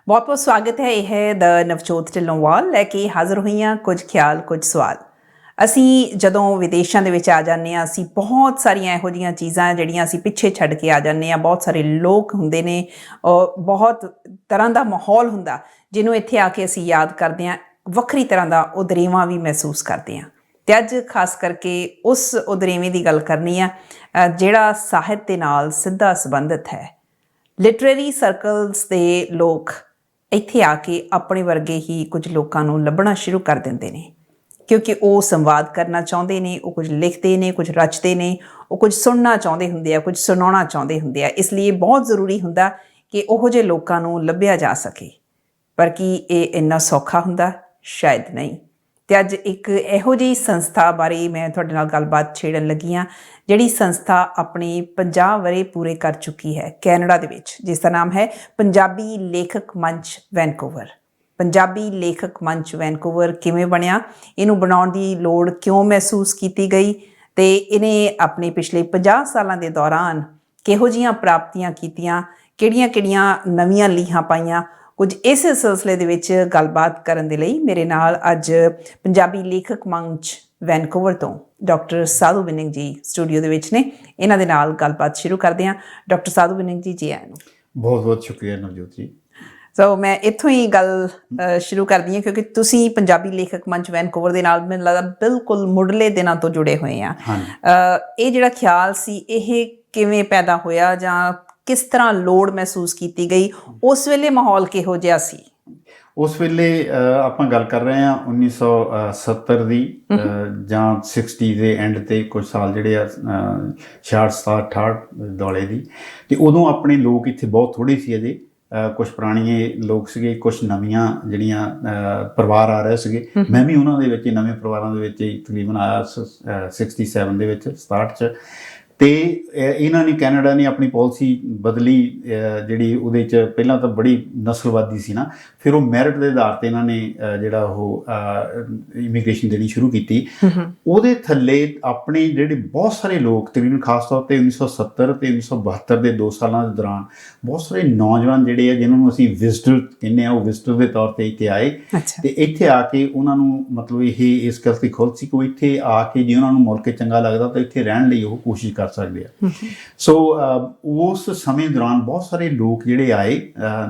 ਬਹੁਤ ਬਹੁਤ ਸਵਾਗਤ ਹੈ। ਇਹ ਹੈ ਦ ਨਵਜੋਤ ਢਿੱਲੋਂਵਾਲ ਲੈ ਕੇ ਹਾਜ਼ਰ ਹੋਈਆਂ ਕੁਝ ਖਿਆਲ ਕੁਝ ਸਵਾਲ। ਅਸੀਂ ਜਦੋਂ ਵਿਦੇਸ਼ਾਂ ਦੇ ਵਿੱਚ ਆ ਜਾਂਦੇ ਹਾਂ, ਅਸੀਂ ਬਹੁਤ ਸਾਰੀਆਂ ਇਹੋ ਜਿਹੀਆਂ ਚੀਜ਼ਾਂ ਜਿਹੜੀਆਂ ਅਸੀਂ ਪਿੱਛੇ ਛੱਡ ਕੇ ਆ ਜਾਂਦੇ ਹਾਂ। ਬਹੁਤ ਸਾਰੇ ਲੋਕ ਹੁੰਦੇ ਨੇ, ਬਹੁਤ ਤਰ੍ਹਾਂ ਦਾ ਮਾਹੌਲ ਹੁੰਦਾ ਜਿਹਨੂੰ ਇੱਥੇ ਆ ਕੇ ਅਸੀਂ ਯਾਦ ਕਰਦੇ ਹਾਂ। ਵੱਖਰੀ ਤਰ੍ਹਾਂ ਦਾ ਉਦਰੇਵਾਂ ਵੀ ਮਹਿਸੂਸ ਕਰਦੇ ਹਾਂ। ਅਤੇ ਅੱਜ ਖਾਸ ਕਰਕੇ ਉਸ ਉਦਰੇਵੇਂ ਦੀ ਗੱਲ ਕਰਨੀ ਆ ਜਿਹੜਾ ਸਾਹਿਤ ਦੇ ਨਾਲ ਸਿੱਧਾ ਸੰਬੰਧਿਤ ਹੈ। ਲਿਟਰੇਰੀ ਸਰਕਲਸ ਦੇ ਲੋਕ ਇੱਥੇ ਆ ਕੇ ਆਪਣੇ ਵਰਗੇ ਹੀ ਕੁਝ ਲੋਕਾਂ ਨੂੰ ਲੱਭਣਾ ਸ਼ੁਰੂ ਕਰ ਦਿੰਦੇ ਨੇ, ਕਿਉਂਕਿ ਉਹ ਸੰਵਾਦ ਕਰਨਾ ਚਾਹੁੰਦੇ ਨੇ, ਉਹ ਕੁਝ ਲਿਖਦੇ ਨੇ, ਕੁਝ ਰਚਦੇ ਨੇ, ਉਹ ਕੁਝ ਸੁਣਨਾ ਚਾਹੁੰਦੇ ਹੁੰਦੇ ਆ, ਕੁਝ ਸੁਣਾਉਣਾ ਚਾਹੁੰਦੇ ਹੁੰਦੇ ਆ। ਇਸ ਲਈ ਬਹੁਤ ਜ਼ਰੂਰੀ ਹੁੰਦਾ ਕਿ ਉਹੋ ਜਿਹੇ ਲੋਕਾਂ ਨੂੰ ਲੱਭਿਆ ਜਾ ਸਕੇ। ਪਰ ਕੀ ਇਹ ਇੰਨਾ ਸੌਖਾ ਹੁੰਦਾ? ਸ਼ਾਇਦ ਨਹੀਂ। ਅਤੇ ਅੱਜ ਇੱਕ ਇਹੋ ਜਿਹੀ ਸੰਸਥਾ ਬਾਰੇ ਮੈਂ ਤੁਹਾਡੇ ਨਾਲ ਗੱਲਬਾਤ ਛੇੜਨ ਲੱਗੀ ਹਾਂ, ਜਿਹੜੀ ਸੰਸਥਾ ਆਪਣੇ 50 ਵਰ੍ਹੇ ਪੂਰੇ ਕਰ ਚੁੱਕੀ ਹੈ ਕੈਨੇਡਾ ਦੇ ਵਿੱਚ, ਜਿਸ ਦਾ ਨਾਮ ਹੈ ਪੰਜਾਬੀ ਲੇਖਕ ਮੰਚ ਵੈਨਕੂਵਰ। ਪੰਜਾਬੀ ਲੇਖਕ ਮੰਚ ਵੈਨਕੂਵਰ ਕਿਵੇਂ ਬਣਿਆ, ਇਹਨੂੰ ਬਣਾਉਣ ਦੀ ਲੋੜ ਕਿਉਂ ਮਹਿਸੂਸ ਕੀਤੀ ਗਈ, ਅਤੇ ਇਹਨੇ ਆਪਣੇ ਪਿਛਲੇ 50 ਸਾਲਾਂ ਦੇ ਦੌਰਾਨ ਕਿਹੋ ਜਿਹੀਆਂ ਪ੍ਰਾਪਤੀਆਂ ਕੀਤੀਆਂ, ਕਿਹੜੀਆਂ ਨਵੀਆਂ ਲੀਹਾਂ ਪਾਈਆਂ। ਕੁਝ ਇਸੇ ਸਿਲਸਿਲੇ ਦੇ ਵਿੱਚ ਗੱਲਬਾਤ ਕਰਨ ਦੇ ਲਈ ਮੇਰੇ ਨਾਲ ਅੱਜ ਪੰਜਾਬੀ ਲੇਖਕ ਮੰਚ ਵੈਨਕੂਵਰ ਤੋਂ ਡਾਕਟਰ ਸਾਧੂ ਬਿਨਿੰਗ ਜੀ ਸਟੂਡੀਓ ਦੇ ਵਿੱਚ ਨੇ। ਇਹਨਾਂ ਦੇ ਨਾਲ ਗੱਲਬਾਤ ਸ਼ੁਰੂ ਕਰਦੇ ਹਾਂ। ਡਾਕਟਰ ਸਾਧੂ ਬਿਨਿੰਗ ਜੀ, ਜੀ ਆਇਆਂ ਨੂੰ। ਬਹੁਤ ਬਹੁਤ ਸ਼ੁਕਰੀਆ ਨਵਜੋਤ ਜੀ। ਸੋ ਮੈਂ ਇੱਥੋਂ ਹੀ ਗੱਲ ਸ਼ੁਰੂ ਕਰਦੀ ਹਾਂ, ਕਿਉਂਕਿ ਤੁਸੀਂ ਪੰਜਾਬੀ ਲੇਖਕ ਮੰਚ ਵੈਨਕੂਵਰ ਦੇ ਨਾਲ ਮੈਨੂੰ ਲੱਗਦਾ ਬਿਲਕੁਲ ਮੁੱਢਲੇ ਦਿਨਾਂ ਤੋਂ ਜੁੜੇ ਹੋਏ ਆ। ਇਹ ਜਿਹੜਾ ਖਿਆਲ ਸੀ, ਇਹ ਕਿਵੇਂ ਪੈਦਾ ਹੋਇਆ ਜਾਂ ਕਿਸ ਤਰ੍ਹਾਂ ਲੋੜ ਮਹਿਸੂਸ ਕੀਤੀ ਗਈ? ਉਸ ਵੇਲੇ ਮਾਹੌਲ ਕਿਹੋ ਜਿਹਾ ਸੀ? ਉਸ ਵੇਲੇ ਆਪਾਂ ਗੱਲ ਕਰ ਰਹੇ ਹਾਂ 1970 ਦੀ ਜਾਂ 60 ਦੇ ਐਂਡ 'ਤੇ ਕੁਝ ਸਾਲ ਜਿਹੜੇ ਆ 66 67 ਦੌਲੇ ਦੀ। ਅਤੇ ਉਦੋਂ ਆਪਣੇ ਲੋਕ ਇੱਥੇ ਬਹੁਤ ਥੋੜ੍ਹੇ ਸੀ ਅਜੇ। ਕੁਛ ਪੁਰਾਣੇ ਲੋਕ ਸੀਗੇ, ਕੁਛ ਨਵੀਆਂ ਜਿਹੜੀਆਂ ਪਰਿਵਾਰ ਆ ਰਹੇ ਸੀਗੇ। ਮੈਂ ਵੀ ਉਹਨਾਂ ਦੇ ਵਿੱਚ ਨਵੇਂ ਪਰਿਵਾਰਾਂ ਦੇ ਵਿੱਚ ਤਕਰੀਬਨ ਆਇਆ 67 ਦੇ ਵਿੱਚ 67 'ਚ। ਅਤੇ ਇਹਨਾਂ ਨੇ ਕੈਨੇਡਾ ਨੇ ਆਪਣੀ ਪਾਲਿਸੀ ਬਦਲੀ, ਜਿਹੜੀ ਉਹਦੇ 'ਚ ਪਹਿਲਾਂ ਤਾਂ ਬੜੀ ਨਸਲਵਾਦੀ ਸੀ ਨਾ, ਫਿਰ ਉਹ ਮੈਰਿਟ ਦੇ ਆਧਾਰ 'ਤੇ ਇਹਨਾਂ ਨੇ ਜਿਹੜਾ ਉਹ ਇਮੀਗ੍ਰੇਸ਼ਨ ਦੇਣੀ ਸ਼ੁਰੂ ਕੀਤੀ। ਉਹਦੇ ਥੱਲੇ ਆਪਣੇ ਜਿਹੜੇ ਬਹੁਤ ਸਾਰੇ ਲੋਕ ਤਕਰੀਬਨ ਖਾਸ ਤੌਰ 'ਤੇ 1970 ਅਤੇ 1972 ਦੇ 2 ਸਾਲਾਂ ਦੇ ਦੌਰਾਨ ਬਹੁਤ ਸਾਰੇ ਨੌਜਵਾਨ ਜਿਹੜੇ ਆ ਜਿਹਨਾਂ ਨੂੰ ਅਸੀਂ ਵਿਜ਼ਟਰ ਕਹਿੰਦੇ ਆ, ਉਹ ਵਿਜ਼ਟਰ ਦੇ ਤੌਰ 'ਤੇ ਇੱਥੇ ਆਏ। ਅਤੇ ਇੱਥੇ ਆ ਕੇ ਉਹਨਾਂ ਨੂੰ ਮਤਲਬ ਇਹ ਇਸ ਗੱਲ ਦੀ ਖੁਦ ਸੀ ਕਿ ਉਹ ਇੱਥੇ ਆ ਕੇ ਜੇ ਉਹਨਾਂ ਨੂੰ ਮੁਲਕ ਚੰਗਾ ਲੱਗਦਾ ਤਾਂ ਇੱਥੇ ਰਹਿਣ ਲਈ ਉਹ ਕੋਸ਼ਿਸ਼ ਕਰ ਸਕਦੇ ਆ। ਸੋ ਉਸ ਸਮੇਂ ਦੌਰਾਨ ਬਹੁਤ ਸਾਰੇ ਲੋਕ ਜਿਹੜੇ ਆਏ,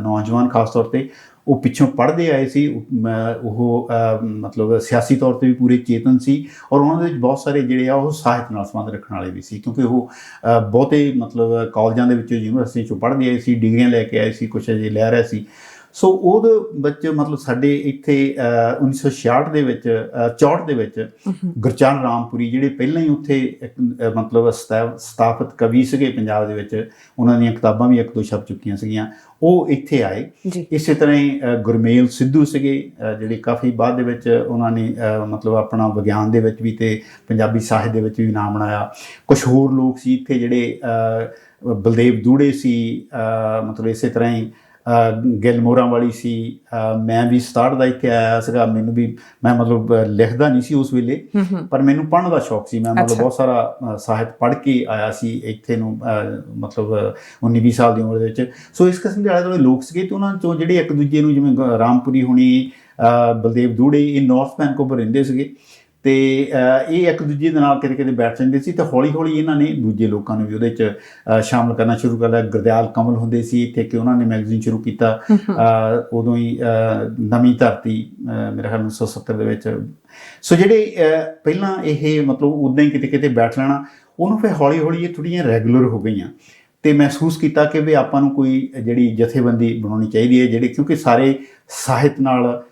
ਨੌਜਵਾਨ ਖਾਸ ਤੌਰ 'ਤੇ, ਉਹ ਪਿੱਛੋਂ ਪੜ੍ਹਦੇ ਆਏ ਸੀ। ਉਹ ਮਤਲਬ ਸਿਆਸੀ ਤੌਰ 'ਤੇ ਵੀ ਪੂਰੇ ਚੇਤਨ ਸੀ, ਔਰ ਉਹਨਾਂ ਦੇ ਵਿੱਚ ਬਹੁਤ ਸਾਰੇ ਜਿਹੜੇ ਆ ਉਹ ਸਾਹਿਤ ਨਾਲ ਸੰਬੰਧ ਰੱਖਣ ਵਾਲੇ ਵੀ ਸੀ, ਕਿਉਂਕਿ ਉਹ ਬਹੁਤੇ ਮਤਲਬ ਕਾਲਜਾਂ ਦੇ ਵਿੱਚੋਂ, ਯੂਨੀਵਰਸਿਟੀ 'ਚੋਂ ਪੜ੍ਹਦੇ ਆਏ ਸੀ, ਡਿਗਰੀਆਂ ਲੈ ਕੇ ਆਏ ਸੀ, ਕੁਛ ਅਜੇ ਲੈ ਰਹੇ ਸੀ। ਸੋ ਉਹਦੇ ਵਿੱਚ ਮਤਲਬ ਸਾਡੇ ਇੱਥੇ 1966 ਦੇ ਵਿੱਚ 64 ਦੇ ਵਿੱਚ ਗੁਰਚਰਨ ਰਾਮਪੁਰੀ ਜਿਹੜੇ ਪਹਿਲਾਂ ਹੀ ਉੱਥੇ ਮਤਲਬ ਸਥਾਪਿਤ ਕਵੀ ਸੀਗੇ ਪੰਜਾਬ ਦੇ ਵਿੱਚ, ਉਹਨਾਂ ਦੀਆਂ ਕਿਤਾਬਾਂ ਵੀ 1-2 ਛਪ ਚੁੱਕੀਆਂ ਸੀਗੀਆਂ, ਉਹ ਇੱਥੇ ਆਏ। ਇਸੇ ਤਰ੍ਹਾਂ ਹੀ ਗੁਰਮੇਲ ਸਿੱਧੂ ਸੀਗੇ ਜਿਹੜੇ ਕਾਫੀ ਬਾਅਦ ਦੇ ਵਿੱਚ ਉਹਨਾਂ ਨੇ ਮਤਲਬ ਆਪਣਾ ਵਿਗਿਆਨ ਦੇ ਵਿੱਚ ਵੀ ਅਤੇ ਪੰਜਾਬੀ ਸਾਹਿਤ ਦੇ ਵਿੱਚ ਵੀ ਨਾਮ ਬਣਾਇਆ। ਕੁਛ ਹੋਰ ਲੋਕ ਸੀ ਇੱਥੇ ਜਿਹੜੇ ਬਲਦੇਵ ਦੂੜੇ ਸੀ, ਮਤਲਬ ਇਸੇ ਤਰ੍ਹਾਂ ਹੀ ਗਿੱਲ ਮੋਹਰਾਂ ਵਾਲੀ ਸੀ। ਮੈਂ ਵੀ 67 ਦਾ ਇੱਥੇ ਆਇਆ ਸੀਗਾ। ਮੈਨੂੰ ਵੀ, ਮੈਂ ਮਤਲਬ ਲਿਖਦਾ ਨਹੀਂ ਸੀ ਉਸ ਵੇਲੇ, ਪਰ ਮੈਨੂੰ ਪੜ੍ਹਨ ਦਾ ਸ਼ੌਕ ਸੀ। ਮੈਂ ਮਤਲਬ ਬਹੁਤ ਸਾਰਾ ਸਾਹਿਤ ਪੜ੍ਹ ਕੇ ਆਇਆ ਸੀ ਇੱਥੇ ਨੂੰ, ਮਤਲਬ 19-20 ਸਾਲ ਦੀ ਉਮਰ ਦੇ ਵਿੱਚ। ਸੋ ਇਸ ਕਿਸਮ ਦੇ ਆਲੇ ਦੁਆਲੇ ਲੋਕ ਸੀਗੇ, ਅਤੇ ਉਹਨਾਂ 'ਚੋਂ ਜਿਹੜੇ ਇੱਕ ਦੂਜੇ ਨੂੰ, ਜਿਵੇਂ ਰਾਮਪੁਰੀ ਹੁਣੀ, ਬਲਦੇਵ ਦੂੜੇ, ਇਹ ਨਾਰਥ ਵੈਨਕੂਵਰ ਰਹਿੰਦੇ ਸੀਗੇ, ਅਤੇ ਇਹ ਇੱਕ ਦੂਜੇ ਦੇ ਨਾਲ ਕਿਤੇ ਬੈਠ ਜਾਂਦੇ ਸੀ। ਅਤੇ ਹੌਲੀ ਹੌਲੀ ਇਹਨਾਂ ਨੇ ਦੂਜੇ ਲੋਕਾਂ ਨੂੰ ਵੀ ਉਹਦੇ 'ਚ ਸ਼ਾਮਲ ਕਰਨਾ ਸ਼ੁਰੂ ਕਰ ਲਿਆ। ਗੁਰਦਿਆਲ ਕਮਲ ਹੁੰਦੇ ਸੀ ਇੱਥੇ, ਕਿ ਉਹਨਾਂ ਨੇ ਮੈਗਜ਼ੀਨ ਸ਼ੁਰੂ ਕੀਤਾ ਉਦੋਂ ਹੀ, ਨਵੀਂ ਧਰਤੀ, ਮੇਰੇ ਖਿਆਲ 1970 ਦੇ ਵਿੱਚ। ਸੋ ਜਿਹੜੇ ਪਹਿਲਾਂ ਇਹ ਮਤਲਬ ਉੱਦਾਂ ਹੀ ਕਿਤੇ ਬੈਠ ਲੈਣਾ, ਉਹਨੂੰ ਫਿਰ ਹੌਲੀ ਹੌਲੀ ਇਹ ਥੋੜ੍ਹੀਆਂ ਰੈਗੂਲਰ ਹੋ ਗਈਆਂ। ਅਤੇ ਮਹਿਸੂਸ ਕੀਤਾ ਕਿ ਵੀ ਆਪਾਂ ਨੂੰ ਕੋਈ ਜਿਹੜੀ ਜਥੇਬੰਦੀ ਬਣਾਉਣੀ ਚਾਹੀਦੀ ਹੈ, ਜਿਹੜੇ ਕਿਉਂਕਿ ਸਾਰੇ ਸਾਹਿਤ ਨਾਲ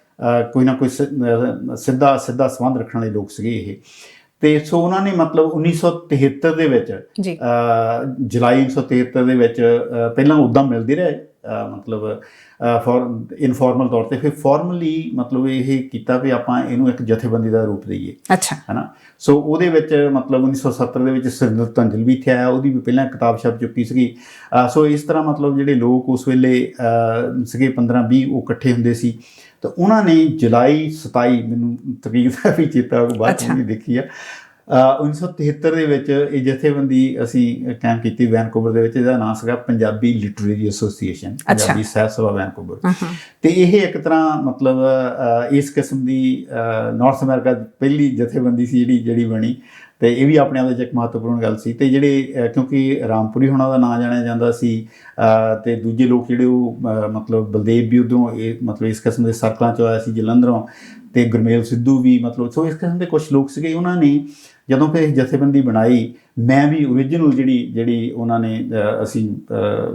ਕੋਈ ਨਾ ਕੋਈ ਸਿੱਧਾ ਸੰਬੰਧ ਰੱਖਣ ਵਾਲੇ ਲੋਕ ਸੀਗੇ ਇਹ। ਅਤੇ ਸੋ ਉਹਨਾਂ ਨੇ ਮਤਲਬ 1973 ਦੇ ਵਿੱਚ, ਜੁਲਾਈ 1973 ਦੇ ਵਿੱਚ, ਪਹਿਲਾਂ ਉੱਦਾਂ ਮਿਲਦੇ ਰਹੇ ਮਤਲਬ ਇਨਫੋਰਮਲ ਤੌਰ 'ਤੇ, ਫਿਰ ਫਾਰਮਲੀ ਮਤਲਬ ਇਹ ਕੀਤਾ ਵੀ ਆਪਾਂ ਇਹਨੂੰ ਇੱਕ ਜਥੇਬੰਦੀ ਦਾ ਰੂਪ ਦੇਈਏ। ਅੱਛਾ, ਹੈ ਨਾ। ਸੋ ਉਹਦੇ ਵਿੱਚ ਮਤਲਬ 1970 ਦੇ ਵਿੱਚ ਸੁਰਿੰਦਰ ਧੰਜਲ ਵੀ ਇੱਥੇ ਆਇਆ, ਉਹਦੀ ਵੀ ਪਹਿਲਾਂ ਕਿਤਾਬ ਛਪ ਚੁੱਕੀ ਸੀਗੀ। ਸੋ ਇਸ ਤਰ੍ਹਾਂ ਮਤਲਬ ਜਿਹੜੇ ਲੋਕ ਉਸ ਵੇਲੇ ਸੀਗੇ 15-20, ਉਹ ਇਕੱਠੇ ਹੁੰਦੇ ਸੀ। ਤਾਂ ਉਹਨਾਂ ਨੇ ਜੁਲਾਈ 27, ਮੈਨੂੰ ਤਰੀਕ ਦਾ ਵੀ ਚੇਤਾ ਬਾਅਦ 'ਚ ਵੀ ਦੇਖੀ ਆ, 1973 ਦੇ ਵਿੱਚ ਇਹ ਜਥੇਬੰਦੀ ਅਸੀਂ ਕਾਇਮ ਕੀਤੀ ਵੈਨਕੂਵਰ ਦੇ ਵਿੱਚ। ਇਹਦਾ ਨਾਮ ਸੀਗਾ Punjabi literary association, Punjabi Sahit Sabha Vancouver. ਤੇ ਇਹ ਇੱਕ ਤਰ੍ਹਾਂ ਮਤਲਬ ਇਸ ਕਿਸਮ ਦੀ ਨਾਰਥ ਅਮਰੀਕਾ ਦੀ ਪਹਿਲੀ ਜਥੇਬੰਦੀ ਸੀ ਜਿਹੜੀ ਬਣੀ। ਤੇ ਇਹ ਵੀ ਆਪਣੇ ਆਪ ਵਿੱਚ ਇੱਕ ਮਹੱਤਵਪੂਰਨ ਗੱਲ ਸੀ। ਤੇ ਜਿਹੜੇ ਕਿਉਂਕਿ ਰਾਮਪੁਰੀ ਹੋਣਾ ਦਾ ਨਾਂ ਜਾਣਿਆ ਜਾਂਦਾ ਸੀ, ਤੇ ਦੂਜੇ ਲੋਕ ਜਿਹੜੇ ਉਹ ਮਤਲਬ ਬਲਦੇਵ ਵੀ ਉਦੋਂ ਇਹ ਮਤਲਬ ਇਸ ਕਿਸਮ ਦੇ ਸਰਕਲਾਂ 'ਚ ਆਇਆ ਸੀ ਜਲੰਧਰੋਂ, ਤੇ ਗੁਰਮੇਲ ਸਿੱਧੂ ਵੀ ਮਤਲਬ ਸੋ ਇਸ ਕਿਸਮ ਦੇ ਕੁਛ ਲੋਕ ਸੀਗੇ। ਉਹਨਾਂ ਨੇ ਜਦੋਂ ਫਿਰ ਜਥੇਬੰਦੀ ਬਣਾਈ, ਮੈਂ ਵੀ ਓਰੀਜਨਲ ਜਿਹੜੀ ਉਹਨਾਂ ਨੇ ਅਸੀਂ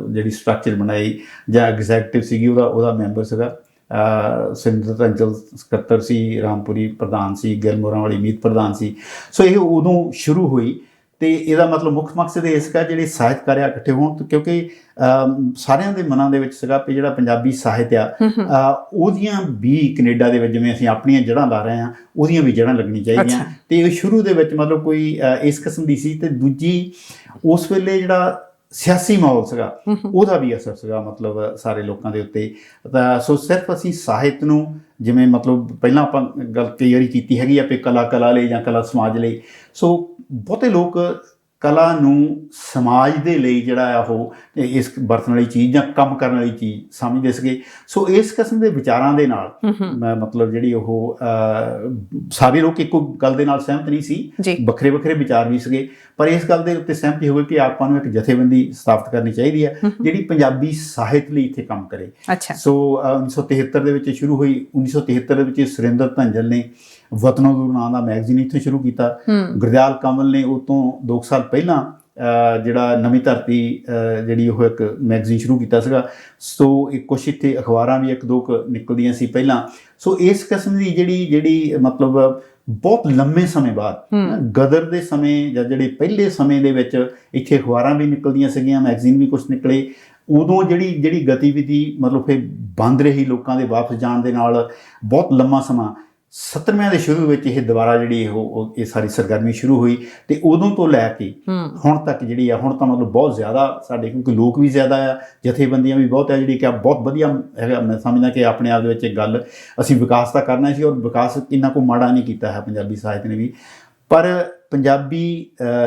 ਜਿਹੜੀ ਸਟਰਕਚਰ ਬਣਾਈ ਜਾਂ ਐਗਜ਼ੈਕਟਿਵ ਸੀਗੀ ਉਹਦਾ ਮੈਂਬਰ ਸੀਗਾ। ਸੁਰਿੰਦਰ ਧੰਜਲ ਸਕੱਤਰ ਸੀ, ਰਾਮਪੁਰੀ ਪ੍ਰਧਾਨ ਸੀ, ਗਿਲਮੋਰਾਂ ਵਾਲੀ ਮੀਤ ਪ੍ਰਧਾਨ ਸੀ। ਸੋ ਇਹ ਉਦੋਂ ਸ਼ੁਰੂ ਹੋਈ। ਤੇ ਇਹਦਾ ਮਤਲਬ ਮੁੱਖ ਮਕਸਦ ਇਹ ਸੀਗਾ ਜਿਹੜੇ ਸਾਹਿਤਕਾਰ ਇਕੱਠੇ ਹੋਣ, ਕਿਉਂਕਿ ਸਾਰਿਆਂ ਦੇ ਮਨਾਂ ਦੇ ਵਿੱਚ ਸੀਗਾ ਵੀ ਜਿਹੜਾ ਪੰਜਾਬੀ ਸਾਹਿਤ ਆ ਉਹਦੀਆਂ ਵੀ ਕੈਨੇਡਾ ਦੇ ਵਿੱਚ ਜਿਵੇਂ ਅਸੀਂ ਆਪਣੀਆਂ ਜੜ੍ਹਾਂ ਲਾ ਰਹੇ ਹਾਂ ਉਹਦੀਆਂ ਵੀ ਜੜ੍ਹਾਂ ਲੱਗਣੀ ਚਾਹੀਦੀਆਂ। ਤੇ ਇਹ ਸ਼ੁਰੂ ਦੇ ਵਿੱਚ ਮਤਲਬ ਕੋਈ ਇਸ ਕਿਸਮ ਦੀ ਸੀ। ਤੇ ਦੂਜੀ ਉਸ ਵੇਲੇ ਜਿਹੜਾ ਸਿਆਸੀ ਮਾਹੌਲ ਸੀਗਾ ਉਹਦਾ ਵੀ ਅਸਰ ਸੀਗਾ ਮਤਲਬ ਸਾਰੇ ਲੋਕਾਂ ਦੇ ਉੱਤੇ। ਤਾਂ ਸੋ ਸਿਰਫ ਅਸੀਂ ਸਾਹਿਤ ਨੂੰ ਜਿਵੇਂ ਮਤਲਬ ਪਹਿਲਾਂ ਆਪਾਂ ਗੱਲ ਕਈ ਵਾਰੀ ਕੀਤੀ ਹੈਗੀ ਆ ਵੀ ਕਲਾ ਲਈ ਜਾਂ ਕਲਾ ਸਮਾਜ ਲਈ। ਸੋ ਬਹੁਤੇ ਲੋਕ ਕਲਾ ਨੂੰ ਸਮਾਜ ਦੇ ਲਈ ਜਿਹੜਾ ਆ ਉਹ ਇਸ ਵਰਤਣ ਵਾਲੀ ਚੀਜ਼ ਜਾਂ ਕੰਮ ਕਰਨ ਵਾਲੀ ਚੀਜ਼ ਸਮਝਦੇ ਸੀਗੇ। ਸੋ ਇਸ ਕਿਸਮ ਦੇ ਵਿਚਾਰਾਂ ਦੇ ਨਾਲ ਮਤਲਬ ਜਿਹੜੀ ਉਹ ਸਾਰੇ ਲੋਕ ਇੱਕੋ ਗੱਲ ਦੇ ਨਾਲ ਸਹਿਮਤ ਨਹੀਂ ਸੀ, ਵੱਖਰੇ ਵੱਖਰੇ ਵਿਚਾਰ ਵੀ ਸੀਗੇ, ਪਰ ਇਸ ਗੱਲ ਦੇ ਉੱਤੇ ਸਹਿਮਤੀ ਹੋ ਗਈ ਕਿ ਆਪਾਂ ਨੂੰ ਇੱਕ ਜਥੇਬੰਦੀ ਸਥਾਪਿਤ ਕਰਨੀ ਚਾਹੀਦੀ ਹੈ ਜਿਹੜੀ ਪੰਜਾਬੀ ਸਾਹਿਤ ਲਈ ਇੱਥੇ ਕੰਮ ਕਰੇ। ਸੋ 1973 ਦੇ ਵਿੱਚ ਸ਼ੁਰੂ ਹੋਈ। 1973 ਦੇ ਵਿੱਚ ਸੁਰਿੰਦਰ ਧੰਜਲ ਨੇ ਵਤਨੋਂ ਦੂਰ ਨਾਂ ਦਾ ਮੈਗਜ਼ੀਨ ਇੱਥੇ ਸ਼ੁਰੂ ਕੀਤਾ। ਗੁਰਦਿਆਲ ਕੰਵਲ ਨੇ ਉਹ ਤੋਂ 2 ਸਾਲ ਪਹਿਲਾਂ ਜਿਹੜਾ ਨਵੀਂ ਧਰਤੀ ਜਿਹੜੀ ਉਹ ਇੱਕ ਮੈਗਜ਼ੀਨ ਸ਼ੁਰੂ ਕੀਤਾ ਸੀਗਾ। ਸੋ ਇਹ ਕੁਛ ਇੱਥੇ ਅਖਬਾਰਾਂ ਵੀ 1-2 ਨਿਕਲਦੀਆਂ ਸੀ ਪਹਿਲਾਂ। ਸੋ ਇਸ ਕਿਸਮ ਦੀ ਜਿਹੜੀ ਮਤਲਬ ਬਹੁਤ ਲੰਮੇ ਸਮੇਂ ਬਾਅਦ ਗਦਰ ਦੇ ਸਮੇਂ ਜਾਂ ਜਿਹੜੇ ਪਹਿਲੇ ਸਮੇਂ ਦੇ ਵਿੱਚ ਇੱਥੇ ਅਖਬਾਰਾਂ ਵੀ ਨਿਕਲਦੀਆਂ ਸੀਗੀਆਂ, ਮੈਗਜ਼ੀਨ ਵੀ ਕੁਛ ਨਿਕਲੇ। ਉਦੋਂ ਜਿਹੜੀ ਗਤੀਵਿਧੀ ਮਤਲਬ ਫਿਰ ਬੰਦ ਰਹੀ ਲੋਕਾਂ ਦੇ ਵਾਪਸ ਜਾਣ ਦੇ ਨਾਲ ਬਹੁਤ ਲੰਮਾ ਸਮਾਂ। 70ਵਿਆਂ ਦੇ ਸ਼ੁਰੂ ਵਿੱਚ ਇਹ ਦੁਬਾਰਾ ਜਿਹੜੀ ਇਹ ਸਾਰੀ ਸਰਗਰਮੀ ਸ਼ੁਰੂ ਹੋਈ। ਤੇ ਉਦੋਂ ਤੋਂ ਲੈ ਕੇ ਹੁਣ ਤੱਕ ਜਿਹੜੀ ਆ, ਹੁਣ ਤਾਂ ਮਤਲਬ ਬਹੁਤ ਜ਼ਿਆਦਾ ਸਾਡੇ ਕਿਉਂਕਿ ਲੋਕ ਵੀ ਜ਼ਿਆਦਾ ਆ, ਜਥੇਬੰਦੀਆਂ ਵੀ ਬਹੁਤ ਆ, ਜਿਹੜੀ ਕਿ ਬਹੁਤ ਵਧੀਆ ਹੈਗਾ। ਮੈਂ ਸਮਝਦਾ ਕਿ ਆਪਣੇ ਆਪ ਦੇ ਵਿੱਚ ਇੱਕ ਗੱਲ ਅਸੀਂ ਵਿਕਾਸ ਤਾਂ ਕਰਨਾ ਸੀ, ਔਰ ਵਿਕਾਸ ਇੰਨਾ ਕੋ ਮਾੜਾ ਨਹੀਂ ਕੀਤਾ ਹੈ ਪੰਜਾਬੀ ਸਾਹਿਤ ਨੇ ਵੀ। ਪਰ ਪੰਜਾਬੀ